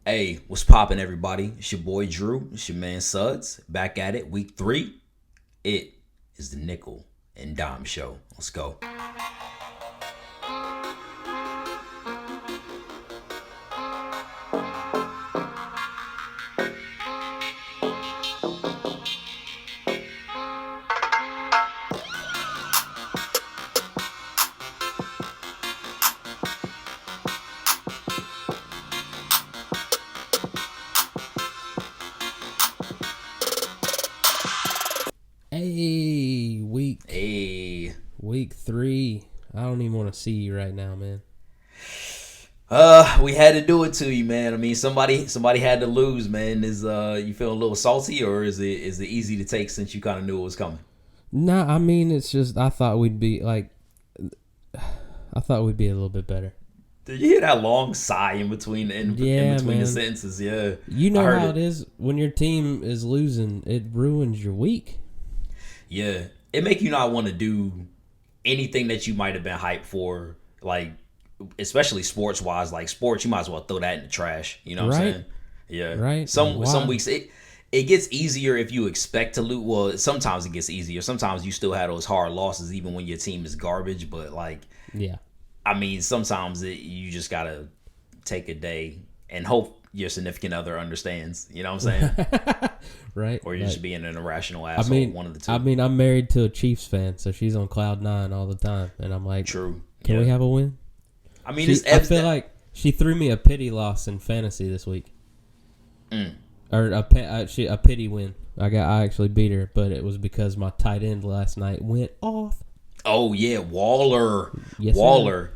Hey, what's poppin', everybody? It's your boy Drew. It's your man Suds. Back at it, week 3. It is the Nickel and Dime Show. Let's go. Hey, Hey. week 3. I don't even want to see you right now, man. We had to do it to you, man. I mean, somebody had to lose, man. Is you feel a little salty, or is it easy to take since you kind of knew it was coming? Nah, I mean, it's just I thought we'd be a little bit better. Did you hear that long sigh in between Yeah, between the man. sentences? Yeah, You I know heard how it is when your team is losing. It ruins your week. Yeah, it make you not want to do anything that you might have been hyped for, like especially sports wise. Like sports, you might as well throw that in the trash. You know what I'm Right? saying? Yeah. Right? Some Why? weeks it gets easier if you expect to lose. Well, sometimes it gets easier. Sometimes you still have those hard losses even when your team is garbage. But like, Yeah. I mean, sometimes you just gotta take a day and hope your significant other understands. You know what I'm saying? Right? Or you're Like, just being an irrational I asshole. mean, One of the two. I'm married to a Chiefs fan, so she's on cloud 9 all the time, and I'm like, True. can we have a win? I mean, I feel like she threw me a pity loss in fantasy this week, or a pity win. I actually beat her, but it was because my tight end last night went off. Oh yeah, Waller, Yes, Waller,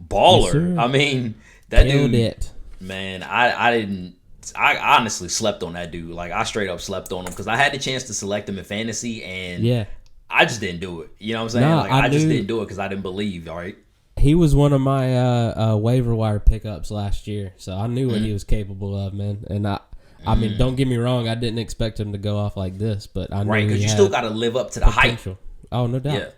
baller. Yes, sir. I mean, that Killed dude, it. man. I didn't. I honestly slept on that dude. Like I straight up slept on him because I had the chance to select him in fantasy, and Yeah, I just didn't do it. You know what I'm saying? Nah, Like I I just knew- didn't do it because I didn't believe. All right. he was one of my waiver wire pickups last year, so I knew what he was capable of, man. And I mean, don't get me wrong, I didn't expect him to go off like this, but I knew Right, he because you had still got to live up to the hype. potential. Oh, no doubt. Yeah.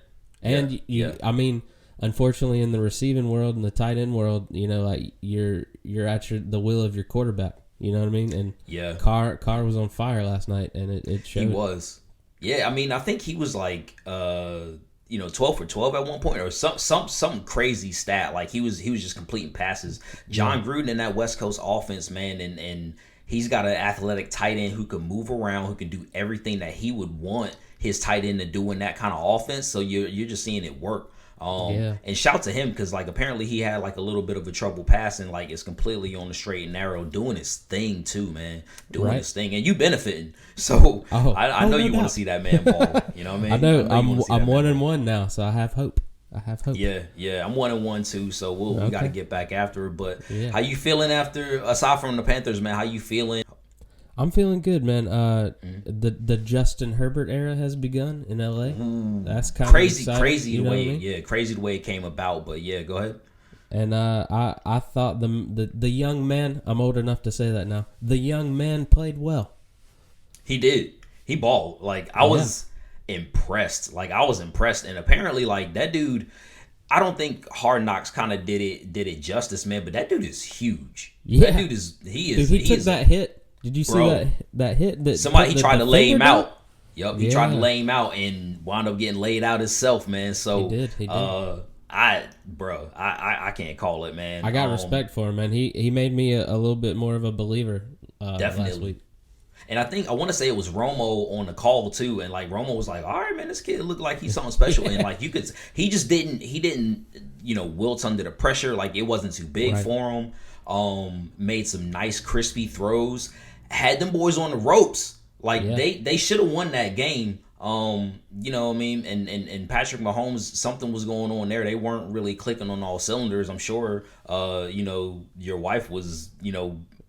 And Yeah. I mean, unfortunately, in the receiving world and the tight end world, you know, like you're at the will of your quarterback. You know what I mean? And Yeah. Carr was on fire last night, and it showed. He was. Yeah, I mean, I think he was like 12 for 12 at one point, or some crazy stat. Like he was just completing passes. John Gruden in that West Coast offense, man, and he's got an athletic tight end who can move around, who can do everything that he would want his tight end to do in that kind of offense. So you're just seeing it work. And shout to him because like apparently he had like a little bit of a trouble passing, like it's completely on the straight and narrow, doing his thing too, man, doing his thing, and you benefiting. So I know no you want doubt. to see that man ball. You know what I mean? I know. you wanna see I'm that man 1-1 now, so I have hope. Yeah, I'm 1-1 too, so we got to get back after it. But Yeah. how you feeling after, aside from the Panthers, man? How you feeling? I'm feeling good, man. The Justin Herbert era has begun in LA. That's kind of Crazy you the know way, what I mean? yeah, crazy the way it came about. But yeah, go ahead. And I thought the young man, I'm old enough to say that now. The young man played well. He did. He balled. Like I was impressed. Like I was impressed, and apparently, like that dude. I don't think Hard Knocks kind of did it justice, man. But that dude is huge. Yeah. That dude is. He is. Dude, he took is that hit. Did you see Bro. that hit? That Somebody put tried the to lay him finger down? out. Yup, he tried to Yeah. lay him out and wound up getting laid out himself, man. So He did. I can't call it, man. I got respect for him, man. He made me a little bit more of a believer last Definitely. week. And I want to say it was Romo on the call too, and like Romo was like, "All right, man, this kid looked like he's something special," and like he didn't wilt under the pressure. Like it wasn't too big Right. for him. Made some nice crispy throws. Had them boys on the ropes. Like they should have won that game. You know what I mean? And Patrick Mahomes, something was going on there. They weren't really clicking on all cylinders. I'm sure your wife was,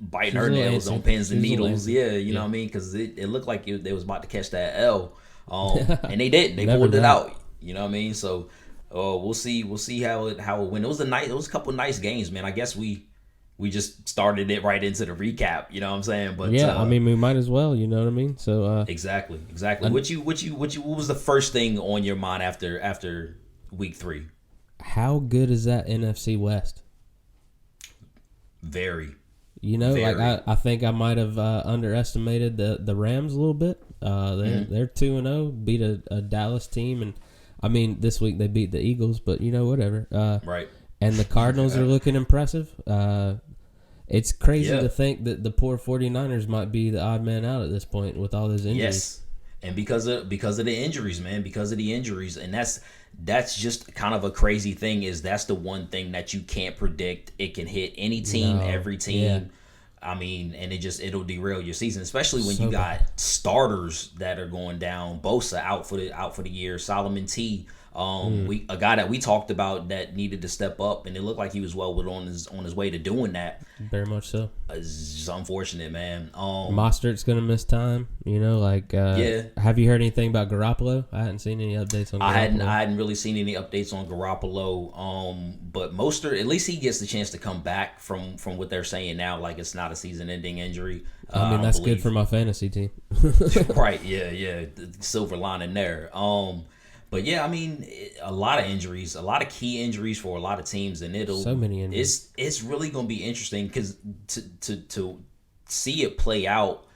biting her nails on pins and needles. Yeah, you know what I mean? Because it looked like they was about to catch that L. And they didn't. They pulled it out. You know what I mean? So we'll see how it went. It was a couple nice games, man. I guess we just started it right into the recap, you know what I'm saying? But yeah, I mean we might as well, you know what I mean? So exactly. What was the first thing on your mind after week 3? how good is that NFC West? Very. You know, I think I might have underestimated the Rams a little bit. They're 2-0, beat a Dallas team, and I mean this week they beat the Eagles, but whatever. Right. And the Cardinals are looking impressive. It's crazy to think that the poor 49ers might be the odd man out at this point with all those injuries. Yes. And because of the injuries, man, and that's just kind of a crazy thing. Is that's the one thing that you can't predict. It can hit any team, every team. Yeah. I mean, and it'll derail your season, especially when you got starters that are going down. Bosa out for the year. Solomon T, a guy that we talked about that needed to step up, and it looked like he was on his way to doing that. Very much so. It's just unfortunate, man. Mostert's gonna miss time. Have you heard anything about Garoppolo? I hadn't seen any updates on Garoppolo. I hadn't really seen any updates on Garoppolo. But Mostert, at least he gets the chance to come back from what they're saying now. Like, it's not a season-ending injury. I mean, that's good for my fantasy team. Right? Yeah. The silver lining there. But yeah, I mean, a lot of injuries, a lot of key injuries for a lot of teams, and so many injuries. It's really going to be interesting because to see it play out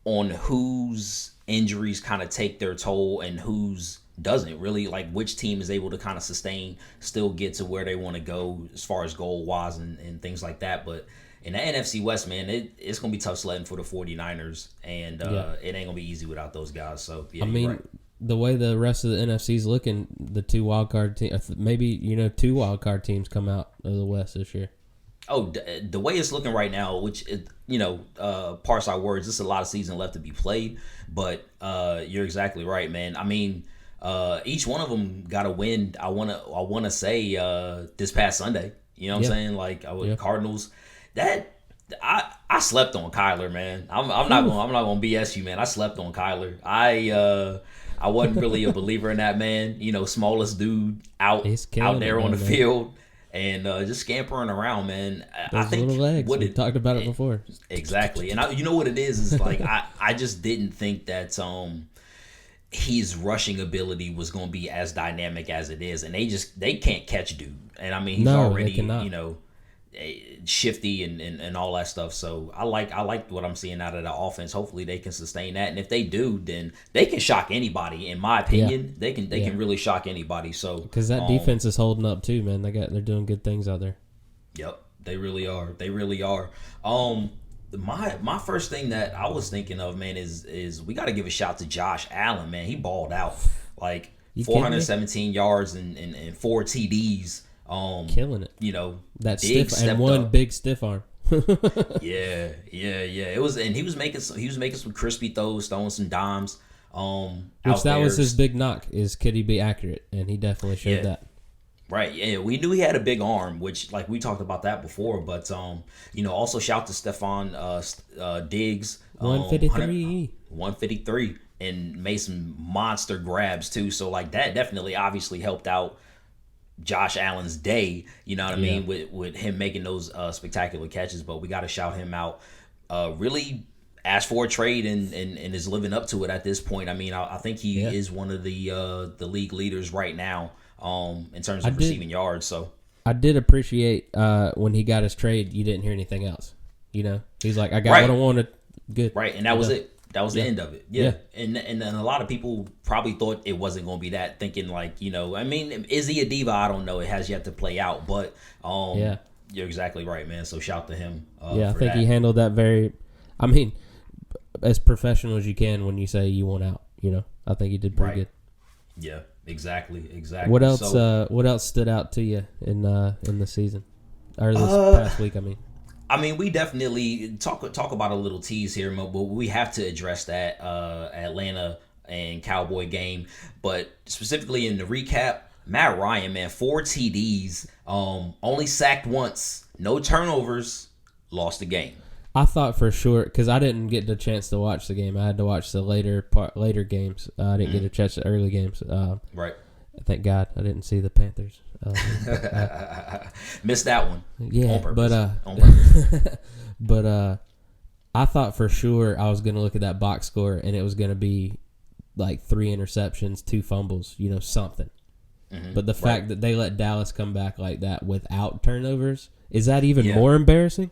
on whose injuries kind of take their toll and whose doesn't really, like which team is able to kind of sustain, still get to where they want to go as far as goal wise and things like that. But in the NFC West, man, it's going to be tough sledding for the 49ers, and it ain't going to be easy without those guys. So yeah, I mean. Right. The way the rest of the NFC's looking, the two wildcard teams, maybe two wildcard teams come out of the West this year. Oh, the way it's looking right now, which parse our words, there's a lot of season left to be played, but you're exactly right, man. I mean, each one of them got a win. I wanna say this past Sunday. You know what I'm saying? Like Cardinals. That I slept on Kyler, man. I'm not gonna BS you, man. I slept on Kyler. I wasn't really a believer in that man. Smallest dude out there on the field and just scampering around, man. Those I think little legs. We talked about it before. Exactly, and you know what it is like I just didn't think that his rushing ability was going to be as dynamic as it is, and they can't catch dude. And I mean he's already shifty and all that stuff. So I like what I'm seeing out of the offense. Hopefully they can sustain that, and if they do, then they can shock anybody. In my opinion, they can really shock anybody. So because that defense is holding up too, man. They're doing good things out there. Yep, they really are. My first thing that I was thinking of, man, is we got to give a shout to Josh Allen, man. He balled out like 417 yards and 4 TDs. Killing it. That stiff and one big stiff arm. yeah. It was, and he was making some crispy throws, throwing some dimes. Which that was his big knock, is could he be accurate, and he definitely showed that. Right. Yeah, we knew he had a big arm, which like we talked about that before. But also shout to Stephon Diggs, 153, and made some monster grabs too. So like that definitely obviously helped out Josh Allen's day, you know what I mean, with him making those spectacular catches. But we got to shout him out. Really asked for a trade and is living up to it at this point. I mean, I think he is one of the league leaders right now in terms of receiving yards. So I did appreciate when he got his trade, you didn't hear anything else. He's like, I got what I wanted. Good. Right, and that was it. That was the end of it. Yeah. And then a lot of people probably thought it wasn't going to be that, thinking like, I mean, is he a diva? I don't know. It has yet to play out. But you're exactly right, man. So shout to him. I think he handled that as professional as you can when you say you want out. I think he did pretty good. Yeah, exactly. What else? What else stood out to you in the season or this past week? I mean, we definitely talk about a little tease here, but we have to address that Atlanta and Cowboy game. But specifically in the recap, Matt Ryan, man, 4 TDs, only sacked once, no turnovers, lost the game. I thought for sure, because I didn't get the chance to watch the game. I had to watch the later games. I didn't get to catch the early games. Right. Thank God I didn't see the Panthers. Missed that one. Yeah, on purpose. On purpose. But I thought for sure I was going to look at that box score and it was going to be like 3 interceptions, 2 fumbles, something. Mm-hmm. But the fact that they let Dallas come back like that without turnovers, is that even more embarrassing?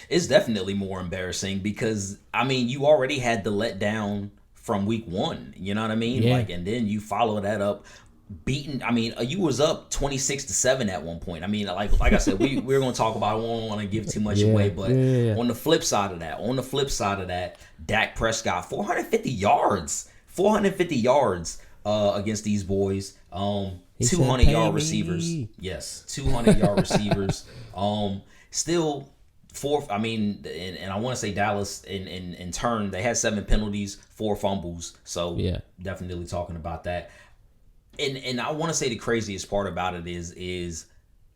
It's definitely more embarrassing because, I mean, you already had the letdown from week 1. You know what I mean? Yeah. Like, and then you follow that up beating. I mean, you was up 26-7 at one point. I mean, like I said, we're gonna talk about it. I don't want to give too much away, but on the flip side of that, Dak Prescott 450 yards against these boys. 200-yard receivers. Yes, 200-yard receivers. Still fourth. I mean, and I want to say Dallas in turn, they had 7 penalties, 4 fumbles. So definitely talking about that. And I want to say the craziest part about it is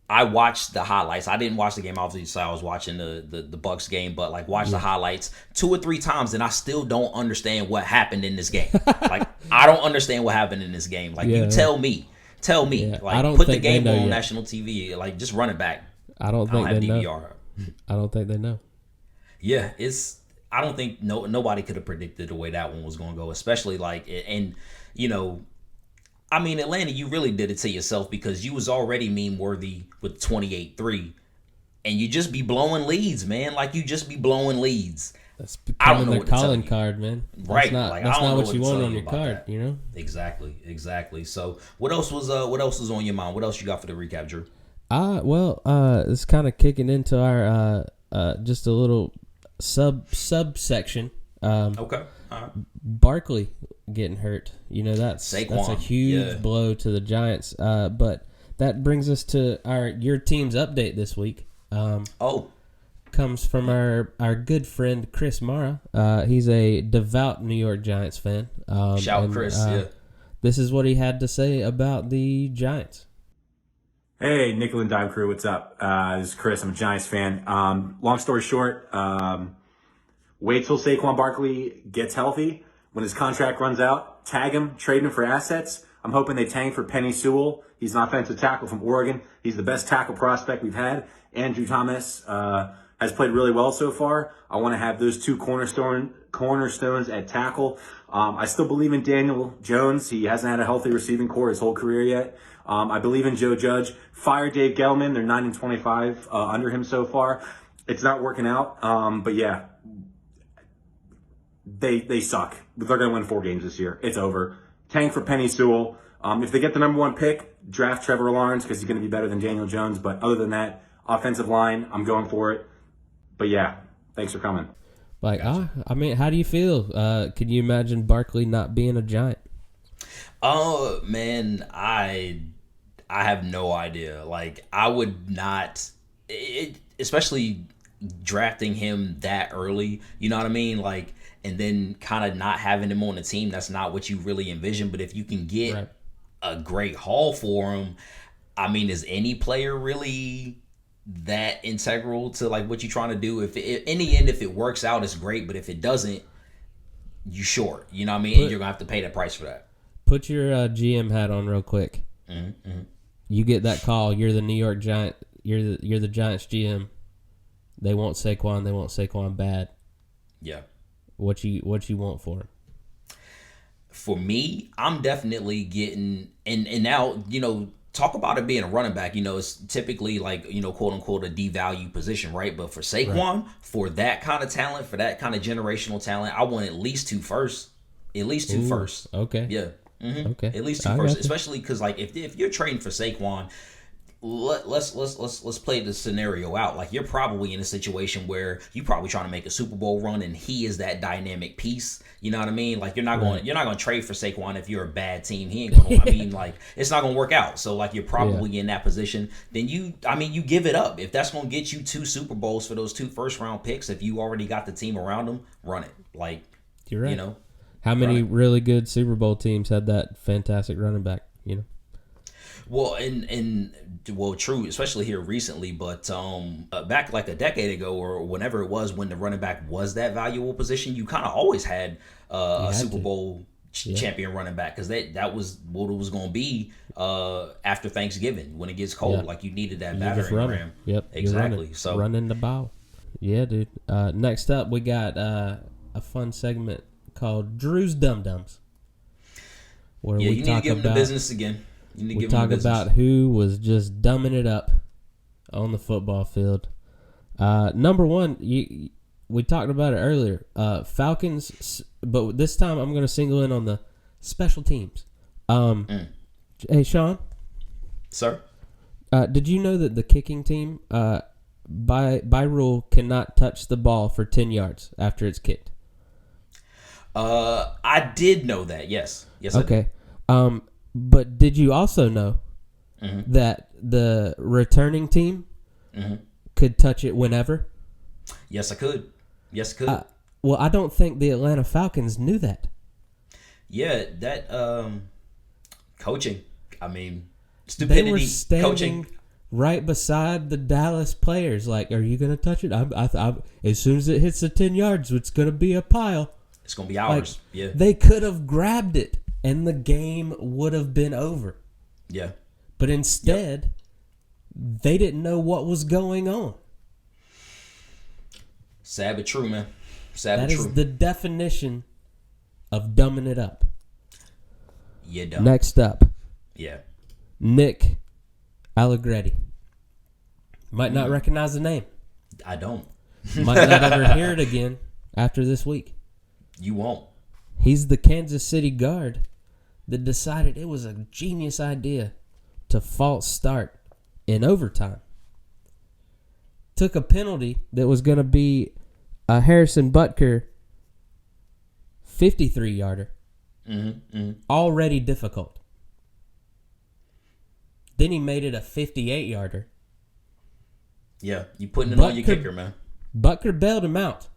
I watched the highlights. I didn't watch the game, obviously, so I was watching the Bucks game, but like watched the highlights 2 or 3 times, and I still don't understand what happened in this game. Like, I don't understand what happened in this game. Like, you tell me. Yeah. Like, put the game on national TV. Like, just run it back. I don't think they DVR. know. I don't think they know. Yeah, I don't think nobody could have predicted the way that one was going to go, especially like, and you know, I mean, Atlanta, you really did it to yourself because you was already meme worthy with 28-3, and you just be blowing leads, man. Like, you just be blowing leads. That's becoming the calling card, man. Right. That's not what you want on your card, you know? Exactly. So what else was on your mind? What else you got for the recap, Drew? It's kind of kicking into our just a little subsection. Okay. All right. Barkley getting hurt. You know, that's a huge blow to the Giants. But that brings us to your team's update this week. Comes from our good friend Chris Mara. He's a devout New York Giants fan. Shout Chris, This is what he had to say about the Giants. Hey, Nickel and Dime crew, what's up? This is Chris. I'm a Giants fan. Long story short, wait till Saquon Barkley gets healthy. When his contract runs out, tag him, trade him for assets. I'm hoping they tank for Penny Sewell. He's an offensive tackle from Oregon. He's the best tackle prospect we've had. Andrew Thomas has played really well so far. I want to have those 2 cornerstones at tackle. I still believe in Daniel Jones. He hasn't had a healthy receiving core his whole career yet. I believe in Joe Judge. Fire Dave Gettleman. They're 9-25 under him so far. It's not working out. But yeah, they suck. They're going to win 4 games this year. It's over. Tank for Penny Sewell. If they get the number 1 pick, draft Trevor Lawrence because he's going to be better than Daniel Jones. But other than that, offensive line, I'm going for it. But yeah, thanks for coming. Like, I mean, how do you feel? Can you imagine Barkley not being a Giant? Oh, man, I have no idea. Like, I would not, especially drafting him that early, you know what I mean? Like, and then kind of not having him on the team, that's not what you really envision. But if you can get a great haul for him, I mean, is any player really that integral to like what you're trying to do? If in the end, if it works out, it's great. But if it doesn't, you short, you know what I mean? And you're going to have to pay that price for that. Put your GM hat on real quick. Mm-hmm. You get that call. You're the New York Giant. You're the Giants GM. They want Saquon. They want Saquon bad. Yeah. What you want for him? For me, I'm definitely getting and now, you know, talk about it being a running back. You know, it's typically like, you know, quote unquote a devalued position, right? But for Saquon, for that kind of talent, for that kind of generational talent, I want at least 2 firsts. At least 2 firsts. Okay. Yeah. Mm-hmm. Okay. At least 2 firsts, especially because like if you're trading for Saquon, let's play the scenario out. Like, you're probably in a situation where you probably trying to make a Super Bowl run, and he is that dynamic piece. You know what I mean? Like, you're not going to trade for Saquon if you're a bad team. He ain't going. I mean, like, it's not going to work out. So like, you're probably in that position. Then you give it up if that's going to get you 2 Super Bowls for those 2 first-round picks. If you already got the team around them, run it. Like, you're right. You know, how many really good Super Bowl teams had that fantastic running back? You know. Well, well, true, especially here recently, but back like a decade ago or whenever it was when the running back was that valuable position, you kind of always had a Super Bowl champion running back because that was what it was going to be after Thanksgiving when it gets cold. Like, you needed that battering ram. Yep, exactly. So running the ball. Yeah, dude. Next up, we got a fun segment called Drew's Dum Dums. Where you need to give him the business again. We talk about who was just dumbing it up on the football field. Number one, we talked about it earlier. Falcons, but this time I'm going to single in on the special teams. Hey, Sean? Sir? Did you know that the kicking team, by rule, cannot touch the ball for 10 yards after it's kicked? I did know that, yes. Yes, okay. But did you also know that the returning team could touch it whenever? Yes, I could. Yes, I could. Well, I don't think the Atlanta Falcons knew that. Yeah, that coaching. I mean, stupidity. They were standing coaching right beside the Dallas players. Like, are you gonna touch it? As soon as it hits the 10 yards, it's gonna be a pile. It's gonna be ours. Yeah. They could have grabbed it, and the game would have been over. Yeah. But instead, they didn't know what was going on. Sad but true, man. Sad That but true. is the definition of dumbing it up. Yeah, dumb. Next up, Yeah. Nick Allegretti. Might not recognize the name. I don't. Might not ever hear it again after this week. You won't. He's the Kansas City guard that decided it was a genius idea to false start in overtime. Took a penalty that was going to be a Harrison Butker 53-yarder. Already difficult. Then he made it a 58-yarder. Yeah, you putting it on your kicker, man. Butker bailed him out.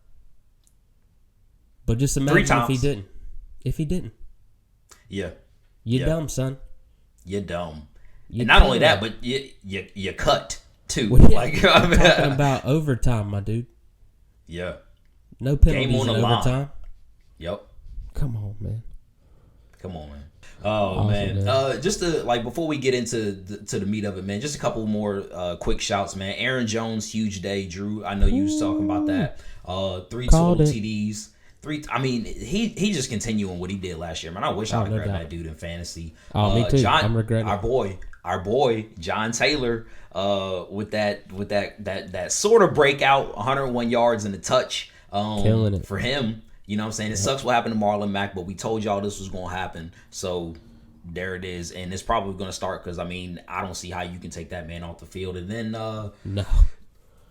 But just imagine 3 times. If he didn't. Yeah. You dumb, son. You're dumb. You and not only dumb. that, but you cut too. Well, yeah, like I'm talking about overtime, my dude. Yeah. No penalties Game on in the line. overtime. Yep. Come on, man. Come on, man. Oh Awesome, man. Just to before we get into the meat of it, man. Just a couple more quick shouts, man. Aaron Jones, huge day. Drew, I know you was talking about that. 3 Called total it. TDs. He just continuing what he did last year, man. I wish I could grab that dude in fantasy. Oh, me too. John, I'm regretting our boy, John Taylor, with that sort of breakout, 101 yards and a touch. Killing it for him. You know what I'm saying? It sucks what happened to Marlon Mack, but we told y'all this was going to happen. So there it is. And it's probably going to start because, I don't see how you can take that man off the field. And then no.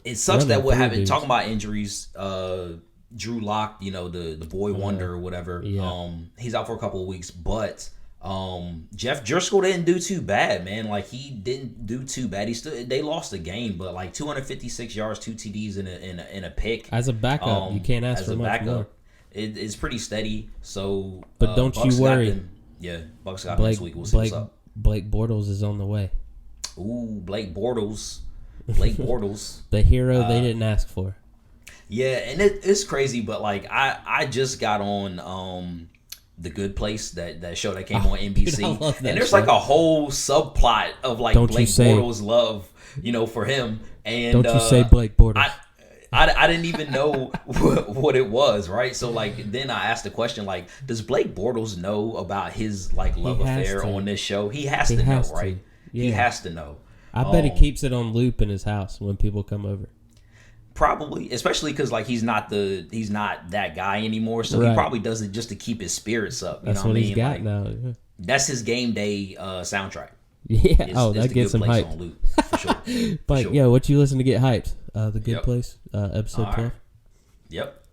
It sucks Running that what happened. dudes. Talking about injuries, Drew Lock, the boy wonder or whatever, he's out for a couple of weeks. But Jeff Driscoll didn't do too bad, man. Like, he didn't do too bad. They lost the game, but like 256 yards, 2 TDs in a pick. As a backup, you can't ask for much more. It's pretty steady. So, but don't Bucks you worry. Bucks got them this week. We'll see what's up. Blake Bortles is on the way. Ooh, Blake Bortles. The hero they didn't ask for. Yeah, and it's crazy, but like I just got on The Good Place, that show that came on NBC, dude, I love that and there's show. like a whole subplot of like Don't Blake you say- Bortles' love, for him. And Don't you say Blake Bortles. I didn't even know what it was, right? So like then I asked the question, like, does Blake Bortles know about his like love affair on this show? He has to know, right? Yeah. He has to know. I bet he keeps it on loop in his house when people come over. Probably, especially because like he's not that guy anymore, so he probably does it just to keep his spirits up. That's what he's got now. Yeah. That's his game day soundtrack. Yeah. Is that gets him hyped. On loop, for sure. But yeah, what you listen to get hyped? The Good Place, episode 12. Right. Yep.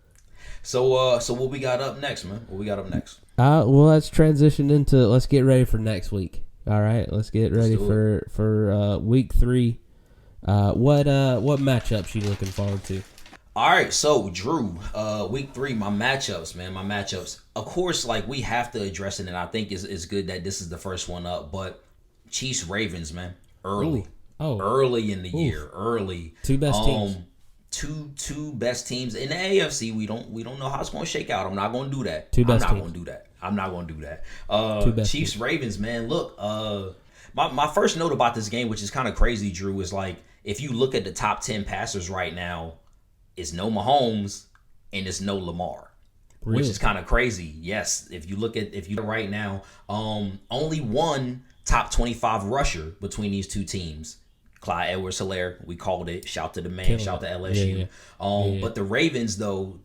So what we got up next, man? What we got up next? Well, let's transition into. Let's get ready for next week. All right, let's get ready for week 3. What matchups you looking forward to? All right, so Drew, week 3, my matchups, man. My matchups. Of course, like we have to address it, and I think it's good that this is the first one up. But Chiefs Ravens, man, early. Early in the year, early. 2 best teams. Two best teams in the AFC. We don't know how it's going to shake out. I'm not going to do that. 2 best I'm not teams. going to do that. I'm not going to do that. Chiefs teams. Ravens, man. Look, my first note about this game, which is kind of crazy, Drew, is like if you look at the top 10 passers right now, it's no Mahomes and it's no Lamar. Really? Which is kind of crazy. Yes, if you look right now, only one top 25 rusher between these two teams. Clyde Edwards-Helaire, we called it. Shout to the man. Shout to LSU. But the Ravens, though,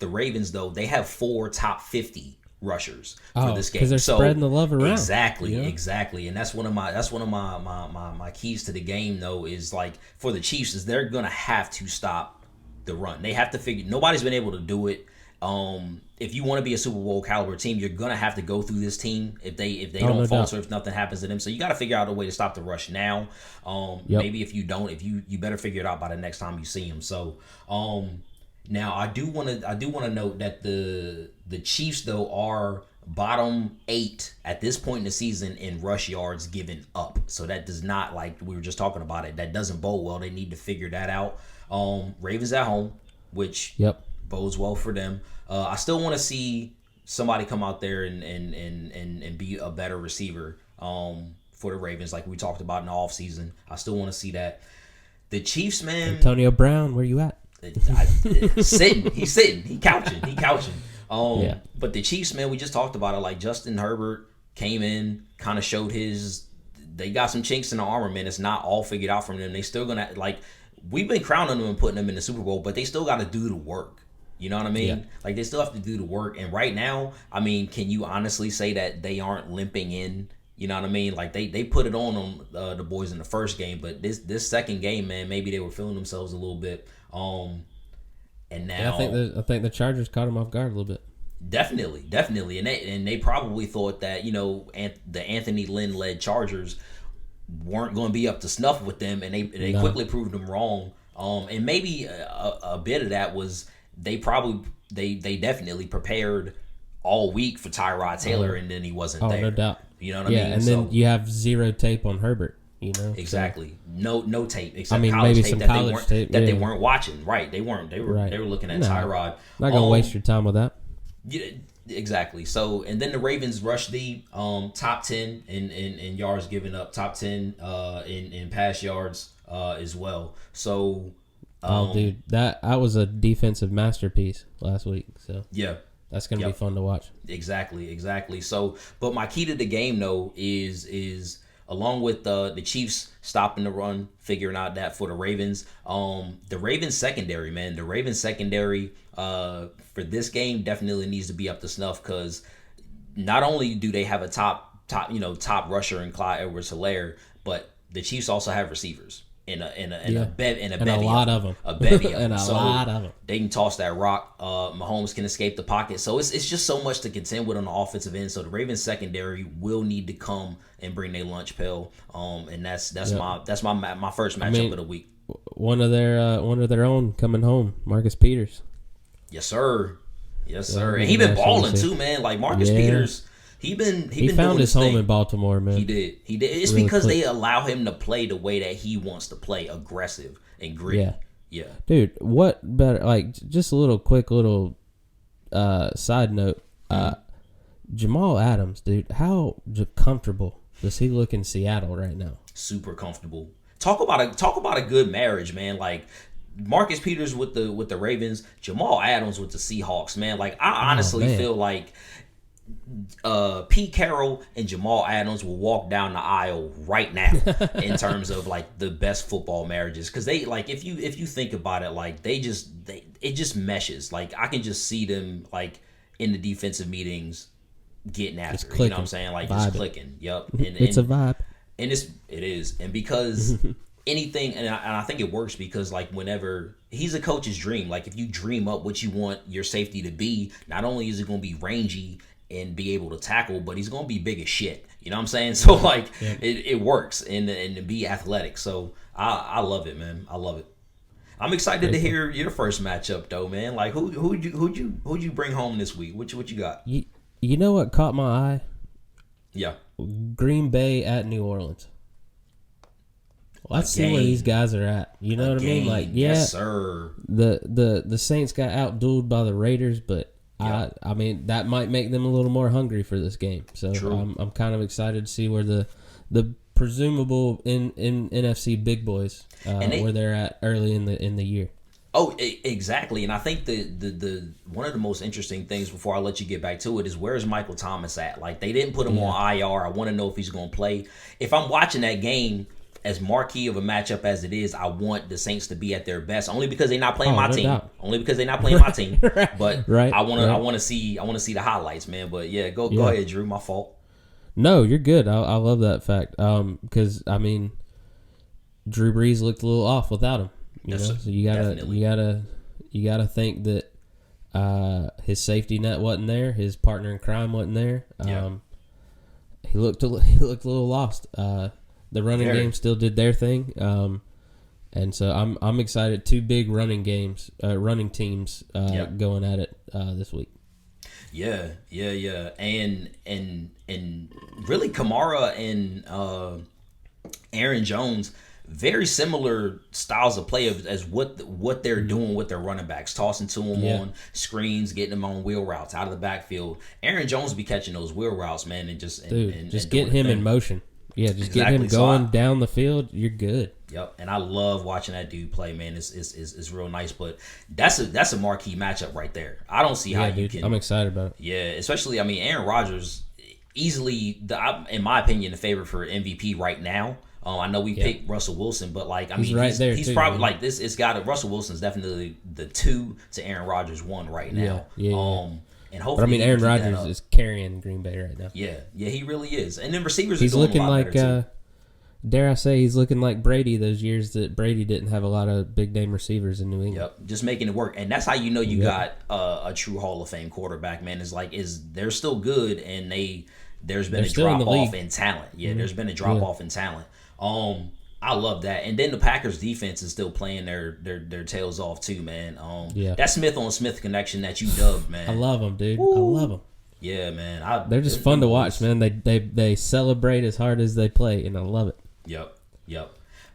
they have 4 top 50 rushers for this game. Because they're spreading the love around. Exactly. And that's one of my keys to the game, though, is like for the Chiefs is they're gonna have to stop the run. They have to figure. Nobody's been able to do it. If you want to be a Super Bowl caliber team, you're gonna have to go through this team if they don't falter, if nothing happens to them. So you got to figure out a way to stop the rush now. Maybe if you don't, you better figure it out by the next time you see them. So now I do want to note that the Chiefs though are bottom 8 at this point in the season in rush yards given up. So that does not, like we were just talking about it, that doesn't bode well. They need to figure that out. Ravens at home, which bodes well for them. I still want to see somebody come out there and be a better receiver for the Ravens, like we talked about in the offseason. I still want to see that. The Chiefs, man. Antonio Brown, where you at? Sitting. He's sitting. He couching. But the Chiefs, man, we just talked about it. Like Justin Herbert came in, kind of showed they got some chinks in the armor, man. It's not all figured out from them. They still gonna, like, we've been crowning them and putting them in the Super Bowl, but they still got to do the work. You know what I mean? Yeah. Like, they still have to do the work. And right now, I mean, can you honestly say that they aren't limping in? You know what I mean? Like, they put it on the boys in the first game, but this second game, man, maybe they were feeling themselves a little bit. And now I think the Chargers caught them off guard a little bit. Definitely, and they probably thought that, you know, the Anthony Lynn led Chargers weren't going to be up to snuff with them, and they quickly proved them wrong. And maybe a bit of that was they definitely prepared all week for Tyrod Taylor, and then he wasn't there. No doubt. You know what I mean? And then you have zero tape on Herbert. You know, exactly. So, no tape except college maybe tape some that college tape that they weren't watching. Right? They weren't. They were looking at Tyrod. Not gonna waste your time with that. Yeah, exactly. So, and then the Ravens rushed the top 10 in yards given up, top 10 in pass yards as well. So, dude, that was a defensive masterpiece last week. So yeah, that's gonna be fun to watch. Exactly. So, but my key to the game though is along with the Chiefs stopping the run, figuring out that for the Ravens, the Ravens secondary, man, the Ravens secondary for this game definitely needs to be up to snuff, because not only do they have a top rusher in Clyde Edwards-Helaire, but the Chiefs also have receivers in a bevy of them. Lot of them. They can toss that rock. Mahomes can escape the pocket. So it's just so much to contend with on the offensive end. So the Ravens secondary will need to come and bring their lunch pail. And that's my first matchup of the week. One of their own coming home, Marcus Peters. Yes, sir. And he been balling too, man. Like Marcus Peters. He found his home in Baltimore, man. He did. It's really because they allow him to play the way that he wants to play, aggressive and gritty. Yeah. Dude, what better? Like, just a quick little side note. Jamal Adams, dude, how comfortable does he look in Seattle right now? Super comfortable. Talk about a good marriage, man. Like, Marcus Peters with the Ravens, Jamal Adams with the Seahawks, man. Like, I honestly feel like Pete Carroll and Jamal Adams will walk down the aisle right now in terms of like the best football marriages, because they, like, if you think about it, like it just meshes. Like, I can just see them like in the defensive meetings getting after it, you know what I'm saying, like just clicking. Yep. And it's a vibe, and it is, and because anything, and I think it works because, like, whenever he's a coach's dream, like if you dream up what you want your safety to be, not only is it going to be rangy and be able to tackle, but he's going to be big as shit. You know what I'm saying? So, like, it works, and to be athletic. So, I love it, man. I love it. I'm excited to hear your first matchup, though, man. Like, who'd you bring home this week? What you got? You know what caught my eye? Yeah. Green Bay at New Orleans. Let's see where these guys are at. You know what I mean? Like, yes, sir. The Saints got outdueled by the Raiders, but I mean, that might make them a little more hungry for this game. So I'm kind of excited to see where the presumable in NFC big boys where they're at early in the year. Oh, exactly. And I think the one of the most interesting things, before I let you get back to it, is where's Michael Thomas at? Like, they didn't put him on IR. I want to know if he's going to play. If I'm watching that game, as marquee of a matchup as it is, I want the Saints to be at their best. Only because they're not playing my no team. doubt. Only because they're not playing my team. But Right, I want right. to see the highlights, man. But yeah, go ahead, Drew. My fault. No, you're good. I love that fact. Because I mean, Drew Brees looked a little off without him. You know, so you gotta think that his safety net wasn't there, his partner in crime wasn't there. He looked a little lost. The running game still did their thing, and so I'm excited. Two big running teams going at it this week. Yeah, and really Kamara and Aaron Jones, very similar styles of play as what they're doing with their running backs, tossing to them on screens, getting them on wheel routes out of the backfield. Aaron Jones be catching those wheel routes, man, and just get him in motion. Yeah, just get him going down the field. You're good. Yep, and I love watching that dude play, man. It's real nice, but that's a marquee matchup right there. I don't see how you can. I'm excited about it. Yeah, especially Aaron Rodgers, easily in my opinion the favorite for MVP right now. I know we picked Russell Wilson, but he's probably this. It's got Russell Wilson's definitely the 2 to Aaron Rodgers 1 right now. And hopefully, but Aaron Rodgers is carrying Green Bay right now. Yeah, he really is. And then receivers, he's are doing looking a lot better too. Dare I say, he's looking like Brady those years that Brady didn't have a lot of big name receivers in New England. Yep, just making it work, and that's how you know you got a true Hall of Fame quarterback, man. They're still good, and there's been a drop off in talent. Yeah, there's been a drop off in talent. I love that, and then the Packers defense is still playing their tails off too, man. That Smith on Smith connection that you dubbed, man. I love them, dude. Woo. I love them. Yeah, man. They're just fun to watch, man. They celebrate as hard as they play, and I love it. Yep.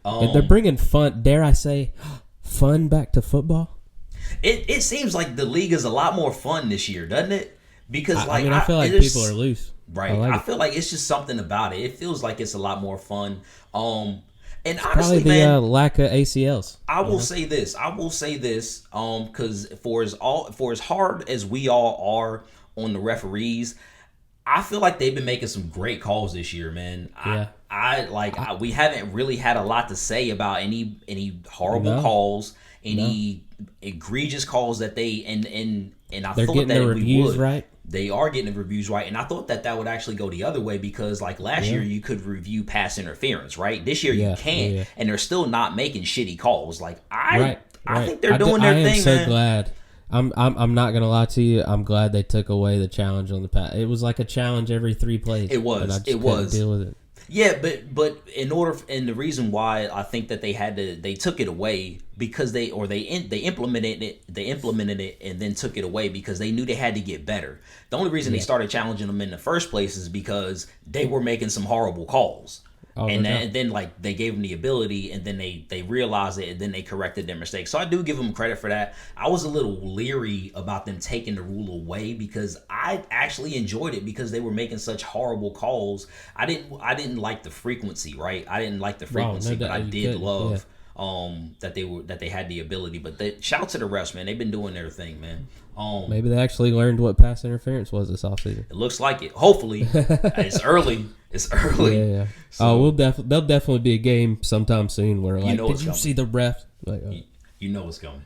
And they're bringing fun. Dare I say, fun back to football. It seems like the league is a lot more fun this year, doesn't it? Because I feel like people are loose. Right. I feel like it's just something about it. It feels like it's a lot more fun. And it's honestly, probably the man, lack of ACLs. I will say this. Because for as hard as we all are on the referees, I feel like they've been making some great calls this year, man. We haven't really had a lot to say about any horrible calls, any egregious calls that they and I they're thought getting that the reviews would. right. They are getting the reviews right, and I thought that would actually go the other way because last year you could review pass interference, right? This year you can't, and they're still not making shitty calls. I think they're doing their thing, man. I am so glad. I'm not gonna lie to you. I'm glad they took away the challenge on the pass. It was like a challenge every 3 plays. It was. And I just couldn't deal with it. Yeah, but and the reason why I think that they took it away because they implemented it and then took it away because they knew they had to get better. The only reason they started challenging them in the first place is because they were making some horrible calls. And then they gave them the ability, and then they realized it, and then they corrected their mistakes. So I do give them credit for that. I was a little leery about them taking the rule away because I actually enjoyed it because they were making such horrible calls. I didn't like the frequency, right? I didn't like the frequency, but I did love that they had the ability. But shout out to the refs, man. They've been doing their thing, man. Maybe they actually learned what pass interference was this offseason. It looks like it. Hopefully, it's early. It's early. Yeah. So, there'll definitely be a game sometime soon where did you see the ref? You know it's coming.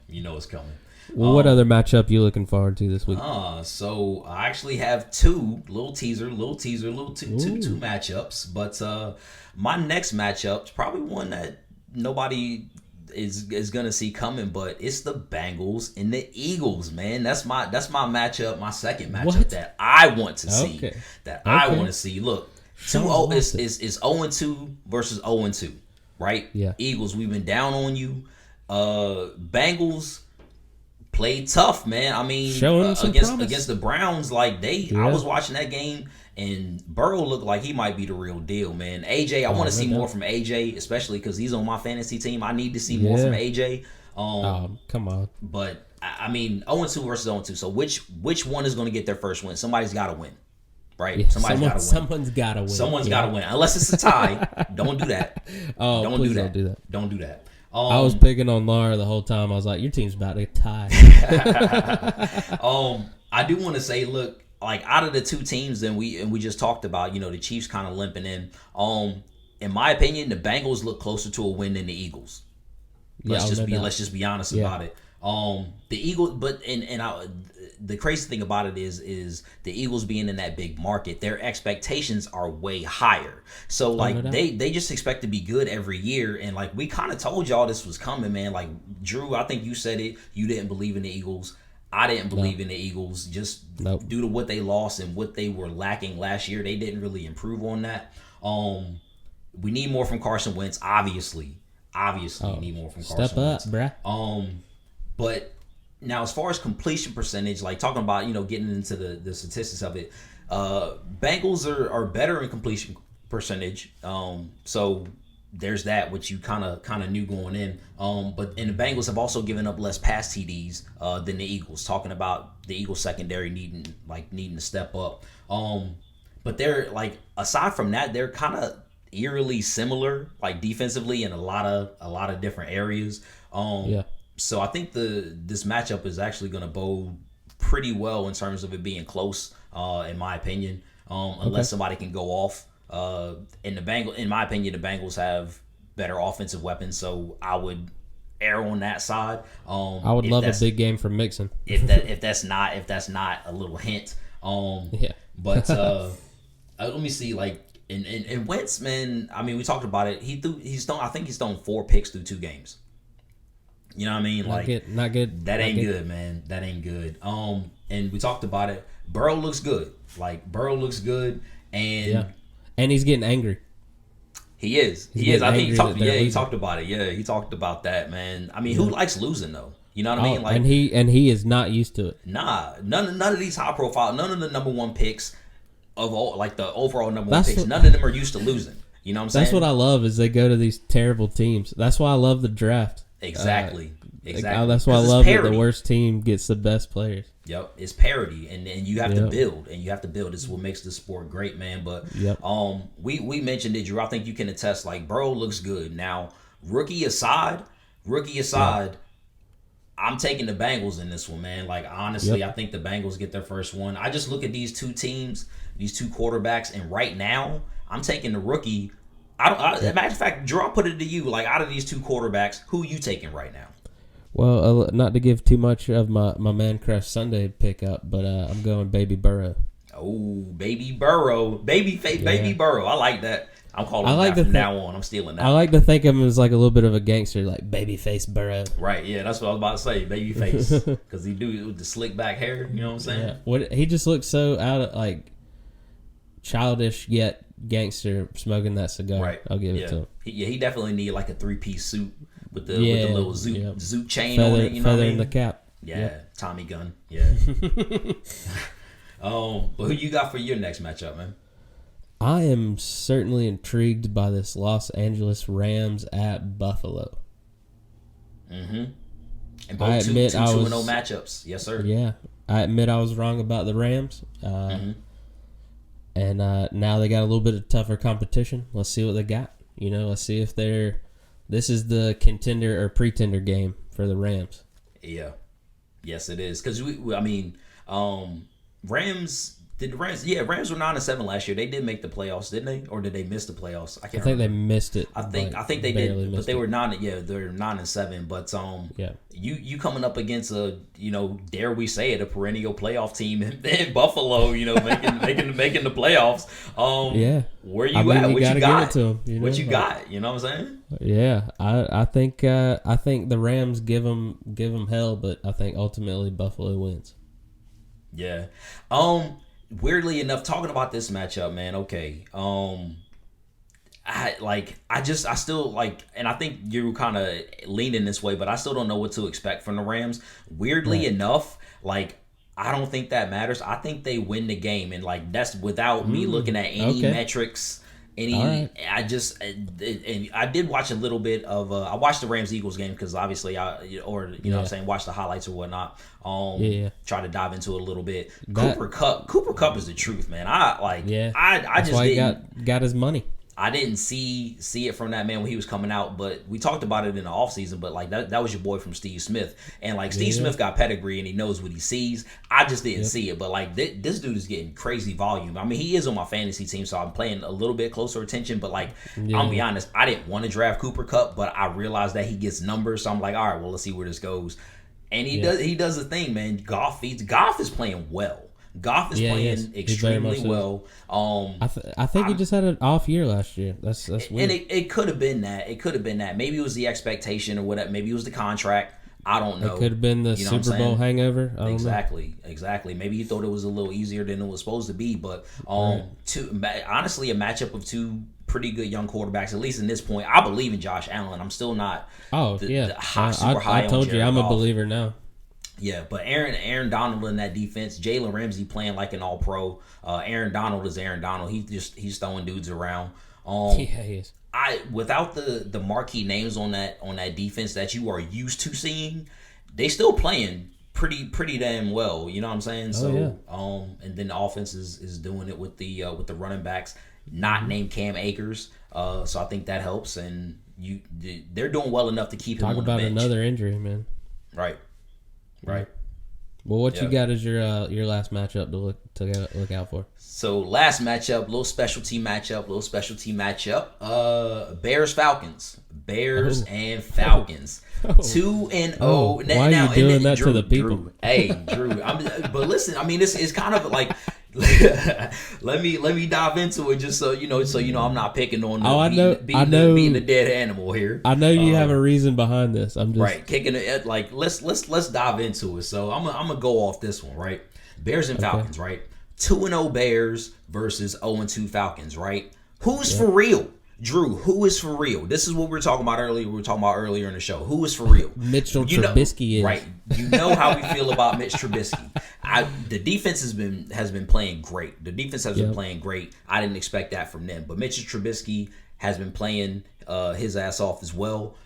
Well, what other matchup you looking forward to this week? So I actually have two matchups, but my next matchup's probably one that nobody is gonna see coming, but it's the Bengals and the Eagles, man. That's my matchup, my second matchup that I want to see. I want to see. Look, is 0-2 versus 0-2, right? Yeah. Eagles, we've been down on you. Bengals played tough, man. I mean, against the Browns, I was watching that game, and Burrow looked like he might be the real deal, man. AJ, I want to see more from AJ, especially because he's on my fantasy team. I need to see more from AJ. Come on. But I mean, 0-2 versus 0-2. So which one is going to get their first win? Somebody's got to win, right? Yeah, someone's got to win. Someone's got to win. Someone's got to win, unless it's a tie. Don't do that. Don't do that. Don't do that. I was picking on Lara the whole time. I was like, your team's about to tie. I do want to say, look, out of the two teams, and we just talked about, the Chiefs kind of limping in. in my opinion, the Bengals look closer to a win than the Eagles. Let's just be honest about it. The Eagles, but the crazy thing about it is the Eagles being in that big market, their expectations are way higher. So like they just expect to be good every year, and like we kind of told y'all this was coming, man. Like Drew, I think you said it. You didn't believe in the Eagles. I didn't believe in the Eagles just due to what they lost and what they were lacking last year. They didn't really improve on that. We need more from Carson Wentz, obviously. You need more from Carson Wentz. Step up, bruh. But now as far as completion percentage, like talking about, getting into the statistics of it, Bengals are better in completion percentage. So there's that, which you kind of knew going in. But the Bengals have also given up less pass TDs than the Eagles. Talking about the Eagles secondary needing to step up. But they're like, aside from that, they're kind of eerily similar, like defensively in a lot of different areas. So I think this matchup is actually going to bode pretty well in terms of it being close, in my opinion. Unless somebody can go off. In my opinion, the Bengals have better offensive weapons, so I would err on that side. I would love a big game from Mixon. if that's not a little hint. But let me see, like in Wentz, man. I mean, we talked about it. I think he's thrown 4 picks through 2 games. You know what I mean? Not good. That ain't good, man. That ain't good. And we talked about it. Burrow looks good. And and he's getting angry. He is. I think he talked about it. Yeah, he talked about that, man. I mean, who likes losing though? You know what I mean? Like, and he is not used to it. Nah, none of these high profile, none of the number 1 picks of all, like the overall number 1 picks, none of them are used to losing. You know what I'm saying? That's what I love is they go to these terrible teams. That's why I love the draft. Exactly. That's why I love that the worst team gets the best players. Yep, it's parity, and you have to build, It's what makes the sport great, man. But we mentioned it, Drew. I think you can attest. Like, Burrow looks good now. Rookie aside, I'm taking the Bengals in this one, man. Like, honestly, I think the Bengals get their first one. I just look at these 2 teams, these 2 quarterbacks, and right now I'm taking the rookie. Matter of fact, Drew, I'll put it to you. Like, out of these 2 quarterbacks, who are you taking right now? Well, not to give too much of my Man Crush Sunday pick up, but I'm going Baby Burrow. Oh, Baby Burrow. Baby Burrow. I like that. I'm calling that from now on. I'm stealing that. I like to think of him as like a little bit of a gangster, like Babyface Burrow. Right, yeah, that's what I was about to say, Babyface. Because he do it with the slick back hair, you know what I'm saying? Yeah. He just looks so out of, like, childish yet gangster smoking that cigar. Right. I'll give it to him. He definitely need like a 3-piece suit with the little zoot chain on it. You know feather what I mean? in the cap. Yeah, Tommy gun. Yeah. But who you got for your next matchup, man? I am certainly intrigued by this Los Angeles Rams at Buffalo. Mm-hmm. And both 2-0 matchups. Yes, sir. Yeah. I admit I was wrong about the Rams. And now they got a little bit of tougher competition. Let's see what they got. Let's see if this is the contender or pretender game for the Rams. Yeah. Yes, it is. Because, Rams were 9-7 last year. They did make the playoffs, didn't they? Or did they miss the playoffs? I think they missed it. I think they did, but they were 9-7. But you coming up against a, dare we say it, a perennial playoff team in Buffalo, making the playoffs. Where you at? What you got? Give it to them, what you got? You know what I'm saying? Yeah, I think the Rams give them hell, but I think ultimately Buffalo wins. Yeah. Weirdly enough, talking about this matchup, man. Okay. I still like, and I think you're kind of leaning this way, but I still don't know what to expect from the Rams. Weirdly enough, like, I don't think that matters. I think they win the game, and like that's without me looking at any metrics. I did watch a little bit of. I watched the Rams-Eagles game because obviously know what I'm saying, watch the highlights or whatnot. Try to dive into it a little bit. Cooper Kupp is the truth, man. I just why he got his money. I didn't see it from that man when he was coming out, but we talked about it in the offseason. But like that was your boy from Steve Smith, and like Steve Smith got pedigree and he knows what he sees. I just didn't see it, but like this dude is getting crazy volume. I mean, he is on my fantasy team, so I'm paying a little bit closer attention. But like, I'll be honest, I didn't want to draft Cooper Kupp, but I realized that he gets numbers, so I'm like, all right, well, let's see where this goes. And he does the thing, man. Goff is playing well. Goff is playing extremely well. I think he just had an off year last year. That's weird. And it could have been that. It could have been that. Maybe it was the expectation or whatever. Maybe it was the contract. I don't know. It could have been the Super Bowl hangover. I don't know. Exactly. Maybe you thought it was a little easier than it was supposed to be. But honestly, a matchup of two pretty good young quarterbacks, at least in this point. I believe in Josh Allen. I'm still not super high I told on you, I'm Jared a Goff. believer now. Yeah, but Aaron Donald in that defense, Jalen Ramsey playing like an all-pro. Aaron Donald is Aaron Donald. He's throwing dudes around. He is. Without the marquee names on that defense that you are used to seeing, they still playing pretty damn well. You know what I'm saying? And then the offense is doing it with the running backs not named Cam Akers. So I think that helps, and they're doing well enough to keep him on the bench. Talk about another injury, man. Right. Well, what you got as your last matchup to look out for? So last matchup, little specialty matchup. Bears Falcons. Bears and Falcons. 2-0. Why are you doing that to the people? Drew. Hey, Drew. But listen, I mean, it's kind of like. let me dive into it just so you know I'm not picking on beating the dead animal here. I know you have a reason behind this. I'm just right kicking it like let's dive into it. So I'm gonna go off this one, right? Bears and Falcons, right? 2-0 Bears versus 0-2 Falcons, right? Who's for real? Drew, who is for real? This is what we were talking about earlier. In the show. Who is for real? Mitchell Trubisky is. Right. You know how we feel about Mitch Trubisky. The defense has been playing great. The defense has been playing great. I didn't expect that from them. But Mitch Trubisky has been playing his ass off as well.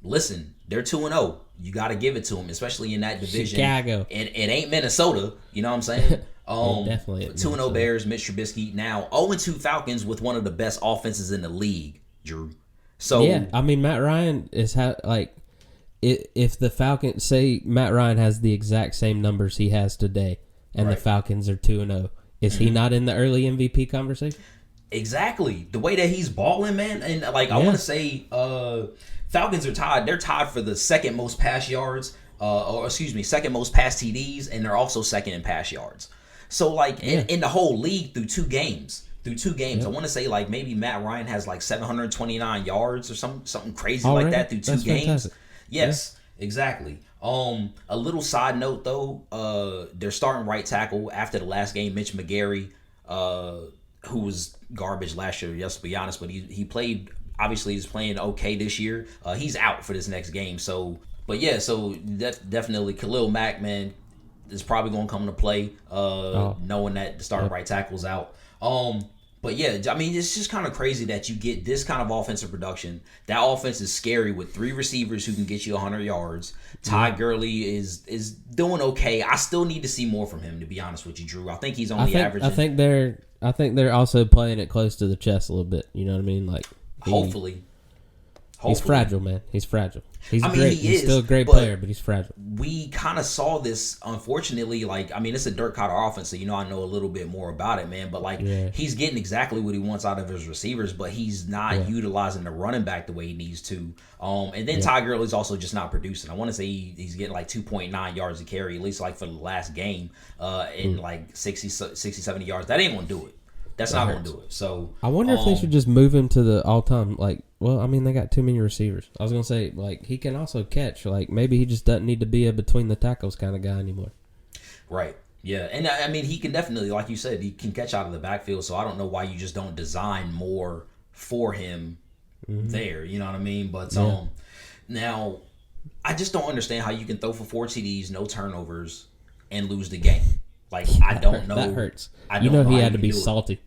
Listen, they're 2-0. You got to give it to them, especially in that division. Chicago. And it ain't Minnesota. You know what I'm saying? Definitely 2-0 Bears, Mitch Trubisky. Now 0-2 Falcons with one of the best offenses in the league, Drew. So yeah, I mean Matt Ryan is if the Falcons say Matt Ryan has the exact same numbers he has today, and the Falcons are 2-0, is he not in the early MVP conversation? Exactly. The way that he's balling, man, and I want to say Falcons are tied. They're tied for the second most pass yards, second most pass TDs, and they're also second in pass yards. So in the whole league through two games, I want to say maybe Matt Ryan has 729 yards or something crazy that through two games. Fantastic. Yes, exactly. A little side note though, they're starting right tackle after the last game, Mitch McGary, who was garbage last year, just to be honest, but he played. Obviously, he's playing okay this year. He's out for this next game. So definitely Khalil Mack, man, is probably going to come into play, knowing that the starting right tackle's out. But yeah, I mean, it's just kind of crazy that you get this kind of offensive production. That offense is scary with three receivers who can get you 100 yards. Ty Gurley is doing okay. I still need to see more from him, to be honest with you, Drew. I think he's only averaging. I think they're also playing it close to the chest a little bit. You know what I mean? Hopefully. He's fragile, man. He's fragile. He's great. He's still a great player, but he's fragile. We kind of saw this, unfortunately. It's a Dirk Kotter offense, so I know a little bit more about it, man. But he's getting exactly what he wants out of his receivers, but he's not utilizing the running back the way he needs to. And then Ty Gurley's also just not producing. I want to say he's getting 2.9 yards a carry, at least for the last game, in 60, 70 yards. That ain't gonna do it. That's not going to do it. So I wonder if they should just move him to the all-time. They got too many receivers. I was going to say, he can also catch. Maybe he just doesn't need to be a between the tackles kind of guy anymore. Right. Yeah. And I mean, he can definitely, like you said, he can catch out of the backfield. So I don't know why you just don't design more for him there. You know what I mean? But now, I just don't understand how you can throw for 4 TDs, no turnovers, and lose the game. I don't know. That hurts. He had to be salty.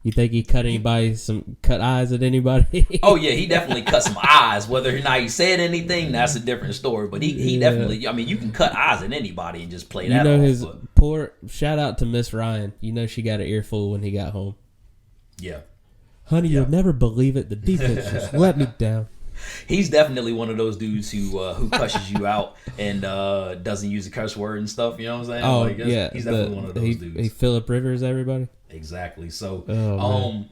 You think he cut eyes at anybody? Oh yeah, he definitely cut some eyes. Whether or not he said anything, that's a different story. But he definitely. I mean, you can cut eyes at anybody and just play that. His poor shout out to Miss Ryan. She got an earful when he got home. Yeah. Honey, you'll never believe it. The defense just let me down. He's definitely one of those dudes who cusses you out and doesn't use a curse word and stuff. You know what I'm saying? Oh, like, yeah. He's definitely one of those dudes. He Phillip Rivers, everybody. Exactly. So, man.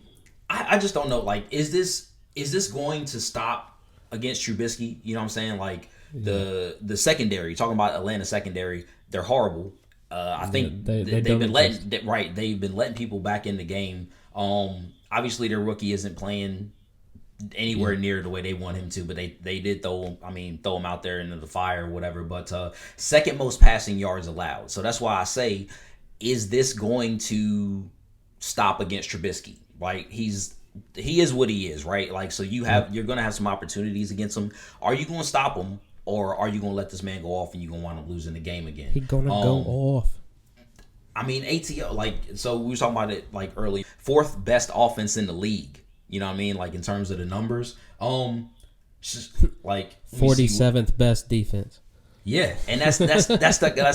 I just don't know. Like, is this going to stop against Trubisky? You know what I'm saying? Like the secondary. Talking about Atlanta secondary, they're horrible. I think they've been letting people back in the game. Obviously, their rookie isn't playing anywhere near the way they want him to, but they did throw him out there into the fire or whatever. But second most passing yards allowed. So that's why I say, is this going to stop against Trubisky? Like he is what he is, right? Like, so you're gonna have some opportunities against him. Are you gonna stop him, or are you gonna let this man go off and you're gonna wind up losing the game again? He's gonna go off. I mean, ATL, like, so we were talking about it like early. Fourth best offense in the league. You know what I mean? Like, in terms of the numbers. Like 47th best defense. Yeah, and that's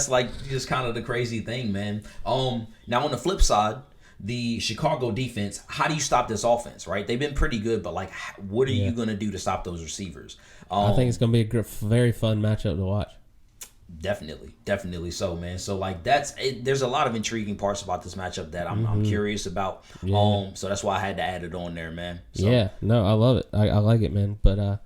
like just kind of the crazy thing, man. Now on the flip side, the Chicago defense, how do you stop this offense, right? They've been pretty good, but like, what are you going to do to stop those receivers? I think it's going to be a very fun matchup to watch. Definitely so, man. So like there's a lot of intriguing parts about this matchup that I'm curious about. Yeah. So that's why I had to add it on there, man. So. Yeah, no, I love it. I like it, man. But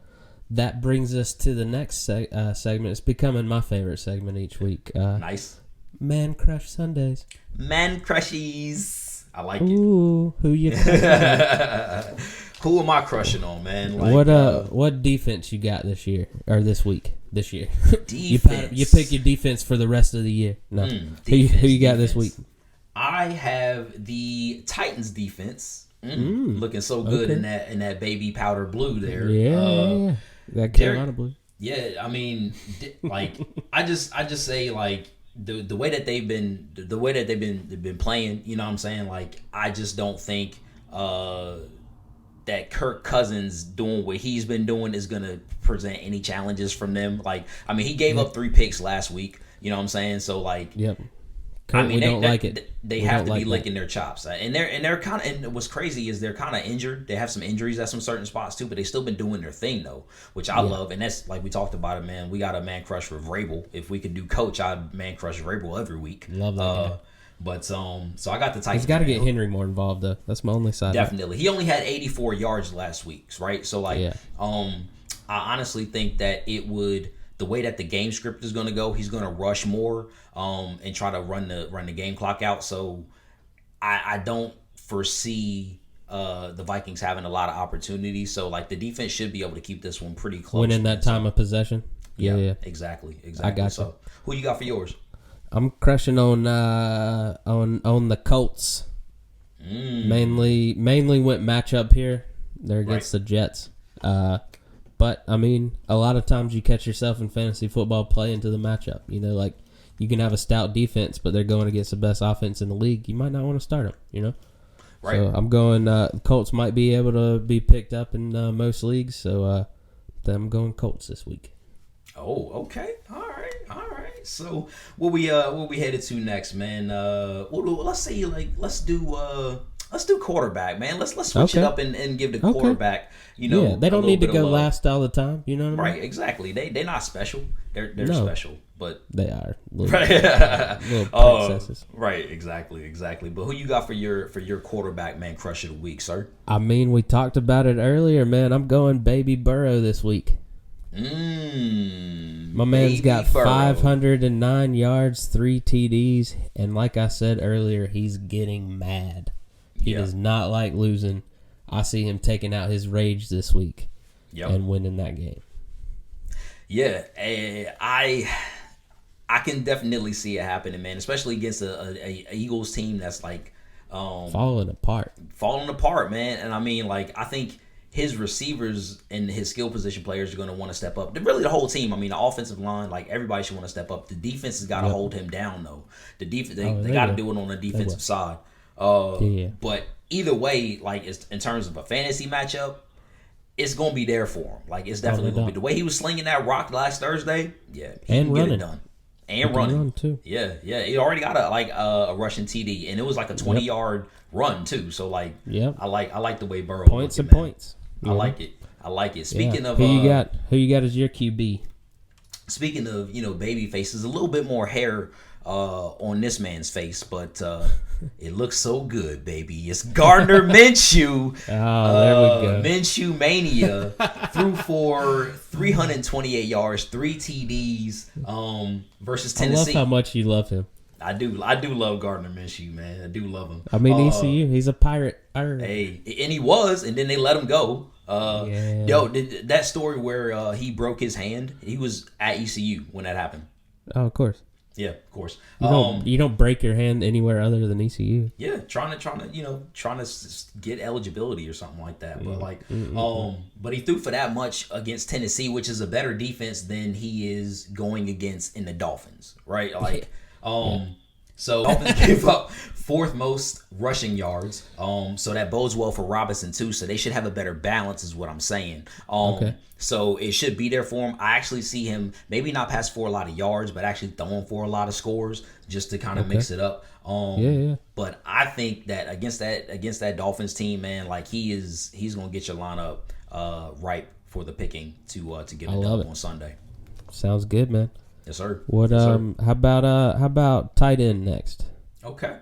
that brings us to the next segment. It's becoming my favorite segment each week. Nice. Man Crush Sundays. Man Crushies. I like it. Ooh, who you crushing? Who am I crushing on, man? Like, what defense you got this year or this week? This year, defense. you pick your defense for the rest of the year. No, who you got this week? I have the Titans defense, looking so good in that baby powder blue there. Yeah, that Carolina blue. Yeah, I mean, like I just say like the way that they've been playing. You know what I'm saying? Like I just don't think that Kirk Cousins doing what he's been doing is going to present any challenges from them. Like, I mean, he gave up 3 picks last week. You know what I'm saying? So, like, yep. I mean, we don't like it. They have to be licking their chops. And they're kind of, and what's crazy is they're kind of injured. They have some injuries at some certain spots too, but they've still been doing their thing though, which I love. And that's like we talked about it, man. We got a man crush for Vrabel. If we could do coach, I'd man crush Vrabel every week. Love that guy. But so I got the Titans. He's got to get Henry more involved though. That's my only side. Definitely. He only had 84 yards last week, right? So like, I honestly think that the way that the game script is going to go, he's going to rush more and try to run the game clock out. So I don't foresee the Vikings having a lot of opportunities. So like the defense should be able to keep this one pretty close. Winning that time of possession. Yeah. Exactly. I got you. So who you got for yours? I'm crushing on the Colts. Mainly went matchup here. They're against the Jets. But I mean, a lot of times you catch yourself in fantasy football play into the matchup. You know, like you can have a stout defense, but they're going against the best offense in the league. You might not want to start them. You know, right? So I'm going. Colts might be able to be picked up in most leagues. So I'm going Colts this week. Oh, okay. All right. So what we headed to next, man? Let's do quarterback, man. Let's switch it up and give the quarterback. You know, yeah, they don't need to go last all the time. You know what I mean? Right, exactly. They're not special. They're special, but they are little princesses. Right, exactly. But who you got for your quarterback, man, crush of the week, sir? I mean, we talked about it earlier, man. I'm going Baby Burrow this week. My man's got 509 yards, 3 TDs, and like I said earlier, he's getting mad. He does not like losing. I see him taking out his rage this week and winning that game. Yeah, I can definitely see it happening, man, especially against a Eagles team that's like falling apart, man. And I mean, like, I think his receivers and his skill position players are going to want to step up. Really, the whole team. I mean, the offensive line, like, everybody should want to step up. The defense has got to hold him down, though. The defense, they got to do it on the defensive side. But either way, like, it's, in terms of a fantasy matchup, it's going to be there for him. Like, it's definitely going to be. The way he was slinging that rock last Thursday, he can get it done. and running. Run too. Yeah. He already got a rushing TD, and it was like a 20-yard run too. So like, I like the way Burrow points looking, and man. points. I like it. Speaking of who you got as your QB? Speaking of baby faces, a little bit more hair on this man's face, but it looks so good, baby. It's Gardner Minshew. There we go. Minshew mania threw for 328 yards, 3 TDs versus Tennessee. I love how much you love him. I do love Gardner Minshew, man. I do love him. I mean, ECU, he's a pirate. Hey, and he was, and then they let him go. Yo, that story where he broke his hand, he was at ECU when that happened. Oh, of course. Yeah, of course. You don't break your hand anywhere other than ECU. Yeah, trying to get eligibility or something like that. But but he threw for that much against Tennessee, which is a better defense than he is going against in the Dolphins, right? Like, so Dolphins gave up 4th most rushing yards. So that bodes well for Robinson too. So they should have a better balance, is what I'm saying. So it should be there for him. I actually see him maybe not pass for a lot of yards, but actually throwing for a lot of scores just to kind of mix it up. But I think that against that Dolphins team, man, like he's gonna get your lineup ripe for the picking to get it done on Sunday. Sounds good, man. Yes, sir. What yes, sir. How about tight end next? Okay.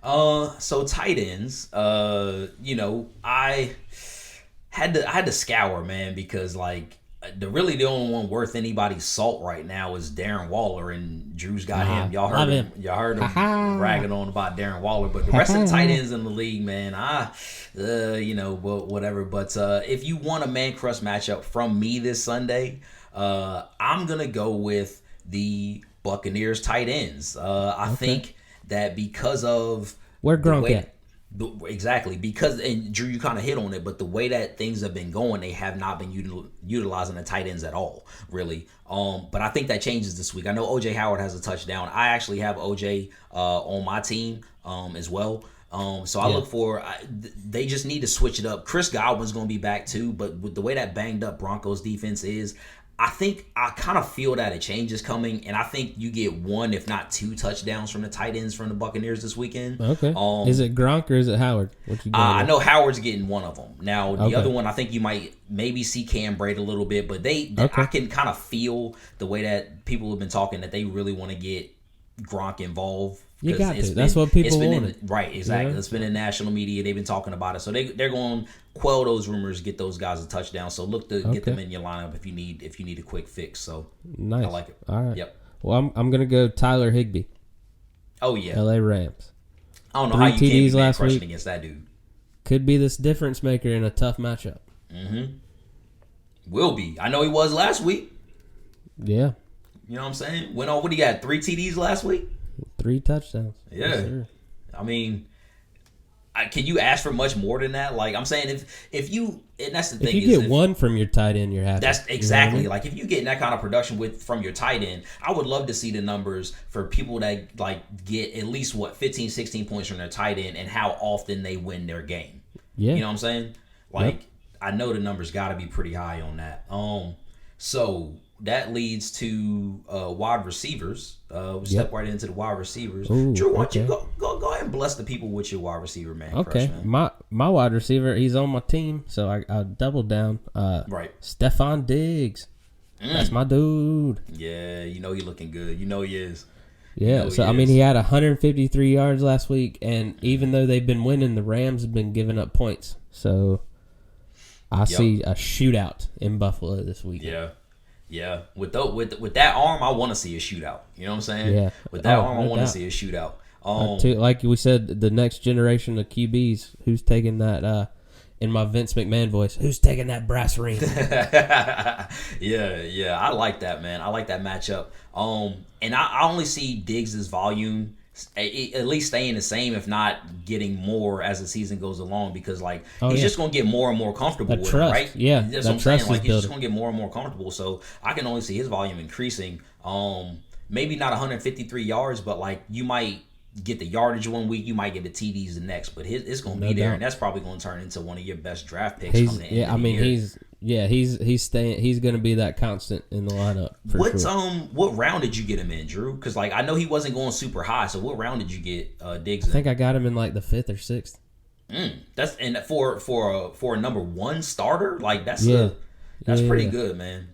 So tight ends, I had to scour, man, because like the only one worth anybody's salt right now is Darren Waller, and Drew's got him. Y'all heard him. Y'all heard him bragging on about Darren Waller, but the rest of the tight ends in the league, man, whatever. But if you want a man crush matchup from me this Sunday, I'm gonna go with the Buccaneers tight ends. I think that because of where Gronk at. Exactly, because, and Drew, you kind of hit on it, but the way that things have been going, they have not been utilizing the tight ends at all, really. But I think that changes this week. I know OJ Howard has a touchdown. I actually have OJ on my team as well. So I look for, they just need to switch it up. Chris Godwin's going to be back too, but with the way that banged up Broncos defense is, I think I kind of feel that a change is coming, and I think you get 1, if not 2 touchdowns from the tight ends from the Buccaneers this weekend. Okay. Is it Gronk or is it Howard? What you I know Howard's getting one of them. Now, the other one, I think you might maybe see Cam Brate a little bit, but I can kind of feel the way that people have been talking that they really want to get Gronk involved. You got to. That's what people want. Right, exactly. Yeah. It's been in national media. They've been talking about it. So they're going to quell those rumors, get those guys a touchdown. So look to get them in your lineup if you need a quick fix. So nice. I like it. All right. Yep. Well, I'm going to go Tyler Higbee. Oh, yeah. LA Rams. I don't know how you can't be man crushing against that dude. Could be this difference maker in a tough matchup. Mm-hmm. Will be. I know he was last week. Yeah. You know what I'm saying? Went on, what he got, 3 TDs last week? 3 touchdowns. Yeah. Yes, I mean, can you ask for much more than that? Like, I'm saying, if you, and that's the thing. If you get 1 from your tight end, you're happy. That's exactly. You know what I mean? Like, if you get that kind of production from your tight end, I would love to see the numbers for people that, like, get at least, 15, 16 points from their tight end and how often they win their game. Yeah. You know what I'm saying? Like, I know the numbers got to be pretty high on that. So that leads to wide receivers. We step right into the wide receivers. Ooh, Drew, why don't you go ahead and bless the people with your wide receiver, man? Okay, Crush, man. My wide receiver, he's on my team, so I doubled down. Right, Stephon Diggs. That's my dude. Yeah, you know he's looking good. You know he is. Yeah, so I mean, he had 153 yards last week, and even though they've been winning, the Rams have been giving up points. So I see a shootout in Buffalo this week. Yeah. With that arm, I want to see a shootout. You know what I'm saying? Yeah. With that arm, I want to see a shootout. Like we said, the next generation of QBs, who's taking that? In my Vince McMahon voice, who's taking that brass ring? Yeah, I like that, man. I like that matchup. And I only see Diggs' volume at least staying the same, if not getting more as the season goes along, because he's just gonna get more and more comfortable with it, right? Yeah, that's what I'm saying. Like, he's just gonna get more and more comfortable. So I can only see his volume increasing. Maybe not 153 yards, but you might get the yardage one week, you might get the TDs the next, but it's going to be there, and that's probably going to turn into one of your best draft picks. I mean, Yeah, he's staying. He's going to be that constant in the lineup. What round did you get him in, Drew? Because I know he wasn't going super high. So what round did you get Diggs in? I think I got him in like the 5th or 6th. That's and for a number 1 starter, like that's pretty good, man.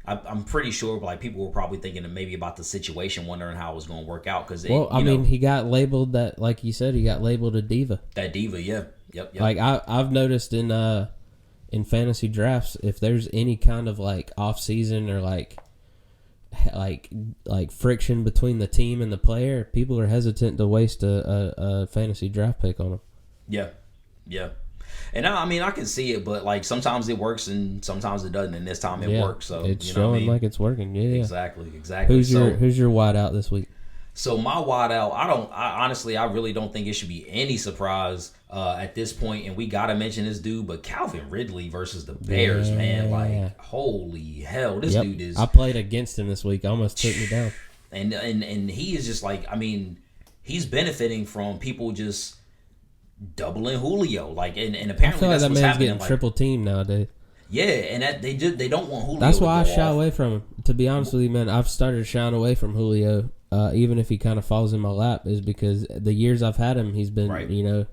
I'm pretty sure like people were probably thinking maybe about the situation, wondering how it was going to work out. Because he got labeled that, like you said, he got labeled a diva. That diva, yeah, yep. Like I've noticed in fantasy drafts, if there's any kind of like off season or like friction between the team and the player, people are hesitant to waste a fantasy draft pick on them. Yeah. And I can see it, but like sometimes it works and sometimes it doesn't, and this time it works. So it's showing like it's working. Yeah, exactly. Who's your wide out this week? So my wide out, I really don't think it should be any surprise at this point, and we gotta mention this dude, but Calvin Ridley versus the Bears, man, like holy hell, this dude is. I played against him this week, almost took me down. And he is just like, he's benefiting from people just doubling Julio, like, and apparently I feel like that's that what's man's happening. getting triple team nowadays. Yeah, and that they don't want Julio. That's why I shy off. away from him. To be honest with you, man, I've started shying away from Julio, even if he kind of falls in my lap, is because the years I've had him, he's been,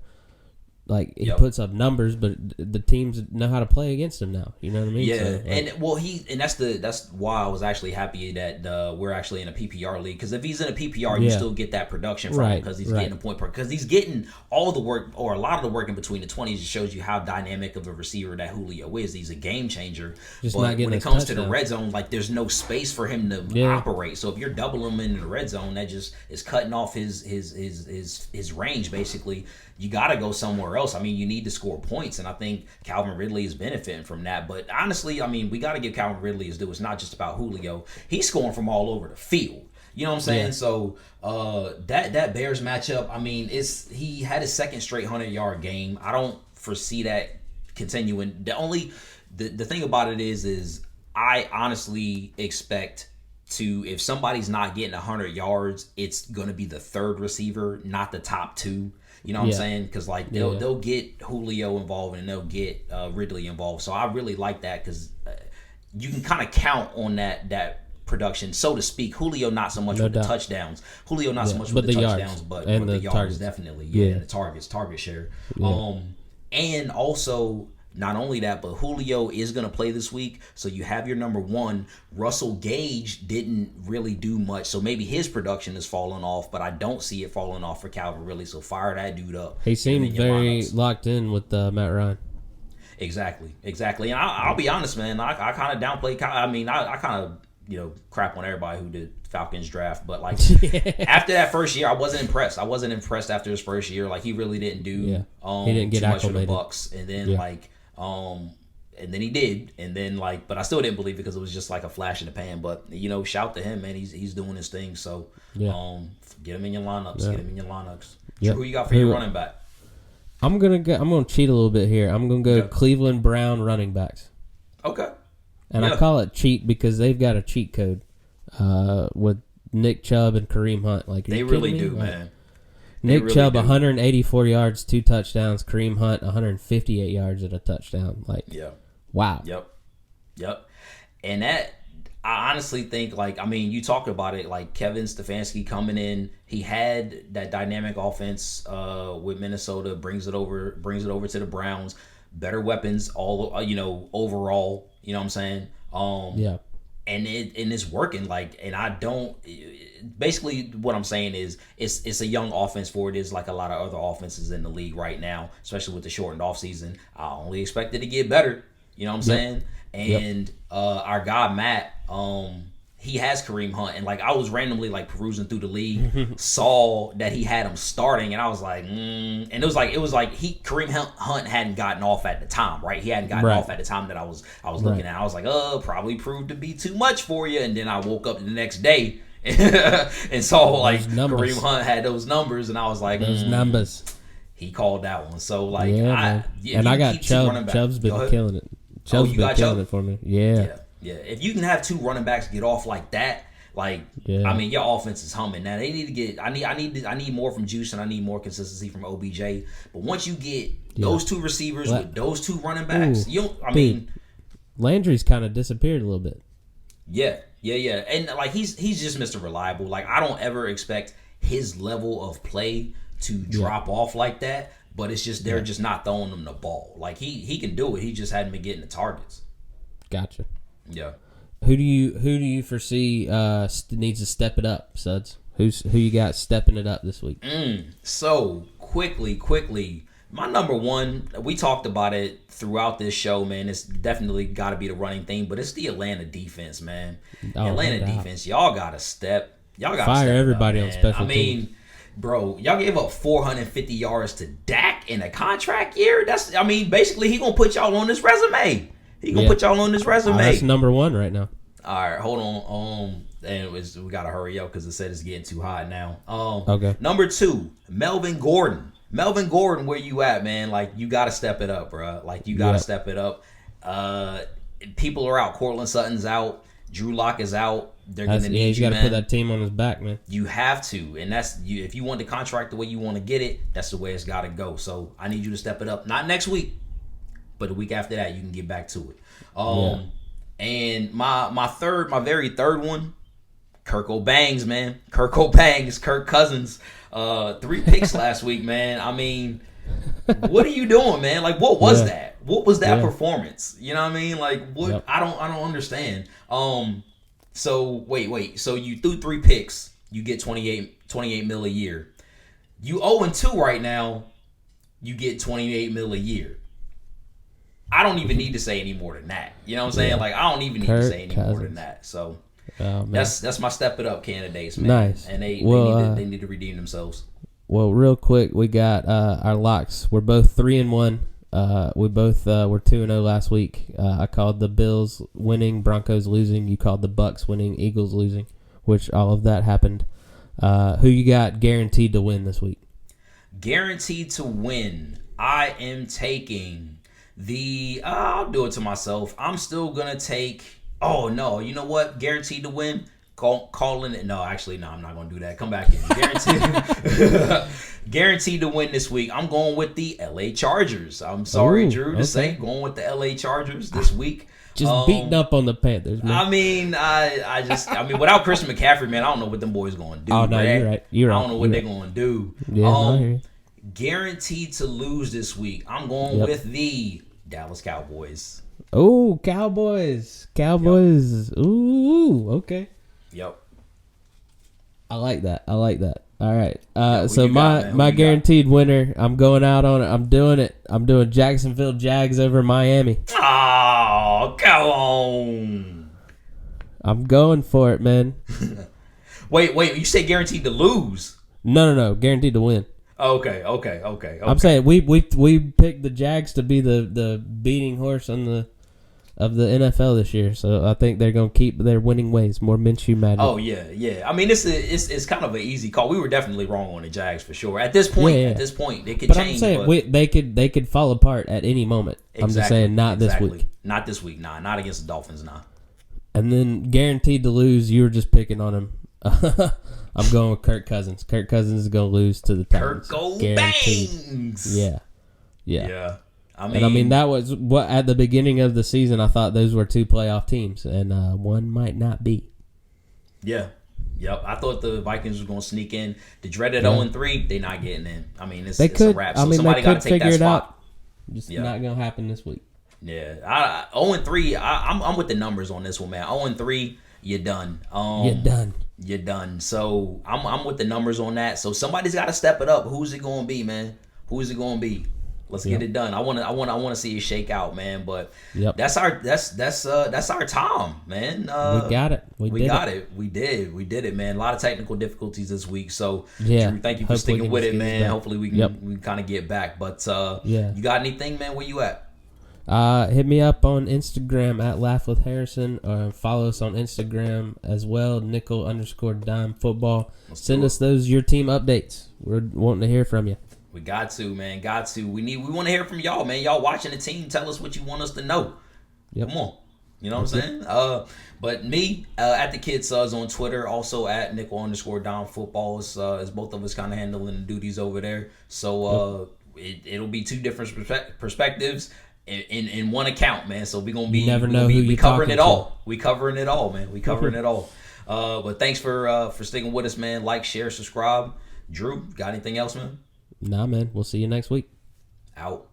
like he puts up numbers, but the teams know how to play against him now. You know what I mean? Yeah, so, and that's why I was actually happy that we're actually in a PPR league, because if he's in a PPR, you still get that production from him because he's getting a point per, because he's getting all the work or a lot of the work in between the 20s. It shows you how dynamic of a receiver that Julio is. He's a game changer. Just but not getting when it comes to the red zone, like there's no space for him to operate. So if you're doubling him in the red zone, that just is cutting off his range basically. You got to go somewhere else. You need to score points, and I think Calvin Ridley is benefiting from that. But honestly, we got to give Calvin Ridley his due. It's not just about Julio. He's scoring from all over the field. You know what I'm saying? Yeah. So that Bears matchup, he had his second straight 100-yard game. I don't foresee that continuing. The thing about it is I honestly expect if somebody's not getting 100 yards, it's going to be the third receiver, not the top two. You know what I'm saying? Because like they'll get Julio involved and they'll get Ridley involved. So I really like that because you can kind of count on that production, so to speak. Julio not so much with the touchdowns. Julio not so much with the touchdowns, but with the yards targets. Definitely. And the target share. Yeah. And also, not only that, but Julio is going to play this week. So you have your number 1. Russell Gage didn't really do much. So maybe his production is falling off, but I don't see it falling off for Calvin Ridley. So fire that dude up. He seemed very locked in with Matt Ryan. Exactly. And I'll be honest, man. I kind of downplayed. I kind of crap on everybody who did Falcons draft, but like after that first year, I wasn't impressed. I wasn't impressed after his first year. Like he really didn't do he didn't get too much for the acclimated. Bucks, and then and then he did, and then but I still didn't believe it because it was just like a flash in the pan. But shout to him, man. He's doing his thing. So get him in your lineups. Yeah. Who you got for your running back? I'm gonna cheat a little bit here. I'm gonna go Cleveland Brown running backs. Okay. And I call it cheat because they've got a cheat code with Nick Chubb and Kareem Hunt. Like they really do, man. Nick Chubb, 184 yards, 2 touchdowns. Kareem Hunt, 158 yards and a touchdown. Wow. Yep. And that, I honestly think, you talk about it, like Kevin Stefanski coming in, he had that dynamic offense with Minnesota, brings it over to the Browns, better weapons overall, you know what I'm saying? And it's working, and I don't. Basically, what I'm saying is, it's a young offense for it is like a lot of other offenses in the league right now, especially with the shortened off season. I only expect it to get better. You know what I'm saying? And our guy Matt, he has Kareem Hunt, and I was randomly perusing through the league, saw that he had him starting, and I was like, and it was like Kareem Hunt hadn't gotten off at the time, right? He hadn't gotten off at the time that I was looking at. I was like, probably proved to be too much for you, and then I woke up the next day and saw Kareem Hunt had those numbers, and I was like, those numbers. He called that one, so I got Chubb. Chubb's been killing it. Chubb's been killing it for me. Yeah. If you can have 2 running backs get off like that, Like, Yeah. I mean, your offense is humming. Now they need to get. I need more from Juice, and I need more consistency from OBJ. But once you get those two receivers with those two running backs, Landry's kind of disappeared a little bit. Yeah, and like he's just Mr. Reliable. Like I don't ever expect his level of play to drop off like that. But it's just they're just not throwing him the ball. Like he can do it. He just hadn't been getting the targets. Gotcha. Yeah. Who do you foresee needs to step it up, Suds? Who you got stepping it up this week? So quickly, my number one. We talked about it throughout this show, man. It's definitely got to be the running thing, but it's the Atlanta defense, man. Atlanta defense, y'all got to step. Y'all got to fire everybody up, on special teams. I mean, bro, y'all gave up 450 yards to Dak in a contract year. Basically he gonna put y'all on this resume. That's number one right now. All right, hold on. And we gotta hurry up because it said it's getting too hot now. Okay. Number 2, Melvin Gordon. Melvin Gordon, where you at, man? Like you gotta step it up, bro. Like you gotta step it up. People are out. Cortland Sutton's out. Drew Lock is out. They're gonna need he's got to put that team on his back, man. You have to, and that's you. If you want the contract the way you want to get it, that's the way it's got to go. So I need you to step it up. Not next week, but the week after that, you can get back to it. And my very third one, Kirk O'Bangs, man. Kirk Cousins. 3 picks last week, man. I mean, what are you doing, man? Like, what was that? What was that performance? You know what I mean? Like, what? Yep. I don't understand. So wait. So you threw 3 picks. You get 28 mil a year. You 0-2 right now. You get 28 mil a year. I don't even need to say any more than that. You know what I'm saying? Like I don't even need to say any more than that. So that's my step it up candidates, man. Nice. And they need to redeem themselves. Well, real quick, we got our locks. We're both 3-1. We both were 2-0 last week. I called the Bills winning, Broncos losing. You called the Bucks winning, Eagles losing, which all of that happened. Who you got guaranteed to win this week? Guaranteed to win. I am taking I'll do it to myself. I'm still going to take, oh no, you know what? Guaranteed to win. Calling it. No, actually, no, I'm not going to do that. Come back in. Guaranteed to win this week. I'm going with the LA Chargers. I'm sorry, Drew, to say, going with the LA Chargers this week. Just beating up on the Panthers, man. I mean, without Christian McCaffrey, man, I don't know what them boys going to do. Oh, no, you're right. I don't know what they're going to do. Yeah, guaranteed to lose this week. I'm going with the Dallas Cowboys. Oh, Cowboys. Yep. Ooh, okay. Yep. I like that. All right. So my guaranteed winner, I'm going out on it. I'm doing it. I'm doing Jacksonville Jags over Miami. Oh, go on. I'm going for it, man. Wait. You say guaranteed to lose? No. Guaranteed to win. Okay. I'm saying we picked the Jags to be the beating horse of the NFL this year, so I think they're gonna keep their winning ways. More Minshew magic. Oh yeah. I mean, it's kind of an easy call. We were definitely wrong on the Jags for sure. At this point, they could change. I'm saying they could fall apart at any moment. Exactly, I'm just saying not this week. Not this week. Nah, not against the Dolphins. Nah. And then guaranteed to lose. You were just picking on him. I'm going with Kirk Cousins. Kirk Cousins is going to lose to the Titans. Kirk Bangs. Yeah. I mean, that was what at the beginning of the season I thought those were 2 playoff teams, and one might not be. Yeah. Yep. I thought the Vikings were going to sneak in. The dreaded 0-3, they're not getting in. I mean, it's a wrap. So somebody got to take that spot. Just not going to happen this week. Yeah. 0-3, I'm with the numbers on this one, man. 0-3, you're done. You're done. So I'm with the numbers on that. So somebody's got to step it up. Who's it going to be, man? Who's it going to be? Let's get it done. I want to see it shake out, man. But that's our time, man. We got it. We did it, man. A lot of technical difficulties this week. So Drew, thank you for sticking with it, man. Hopefully we can kind of get back. But you got anything, man? Where you at? Hit me up on Instagram at Laugh with Harrison, or follow us on Instagram as well, nickel_dime football. Send us your team updates. We're wanting to hear from you. We got to, man. We want to hear from y'all, man. Y'all watching the team. Tell us what you want us to know. Come on. You know what I'm saying? But me, at the Kid Suds on Twitter, also at Nickel_Down Football. Is both of us kind of handling the duties over there. So it'll be two different perspectives in one account, man. So we're gonna be covering it all. We covering it all, man. We covering it all. But thanks for sticking with us, man. Like, share, subscribe. Drew, got anything else, man? Nah, man. We'll see you next week. Out.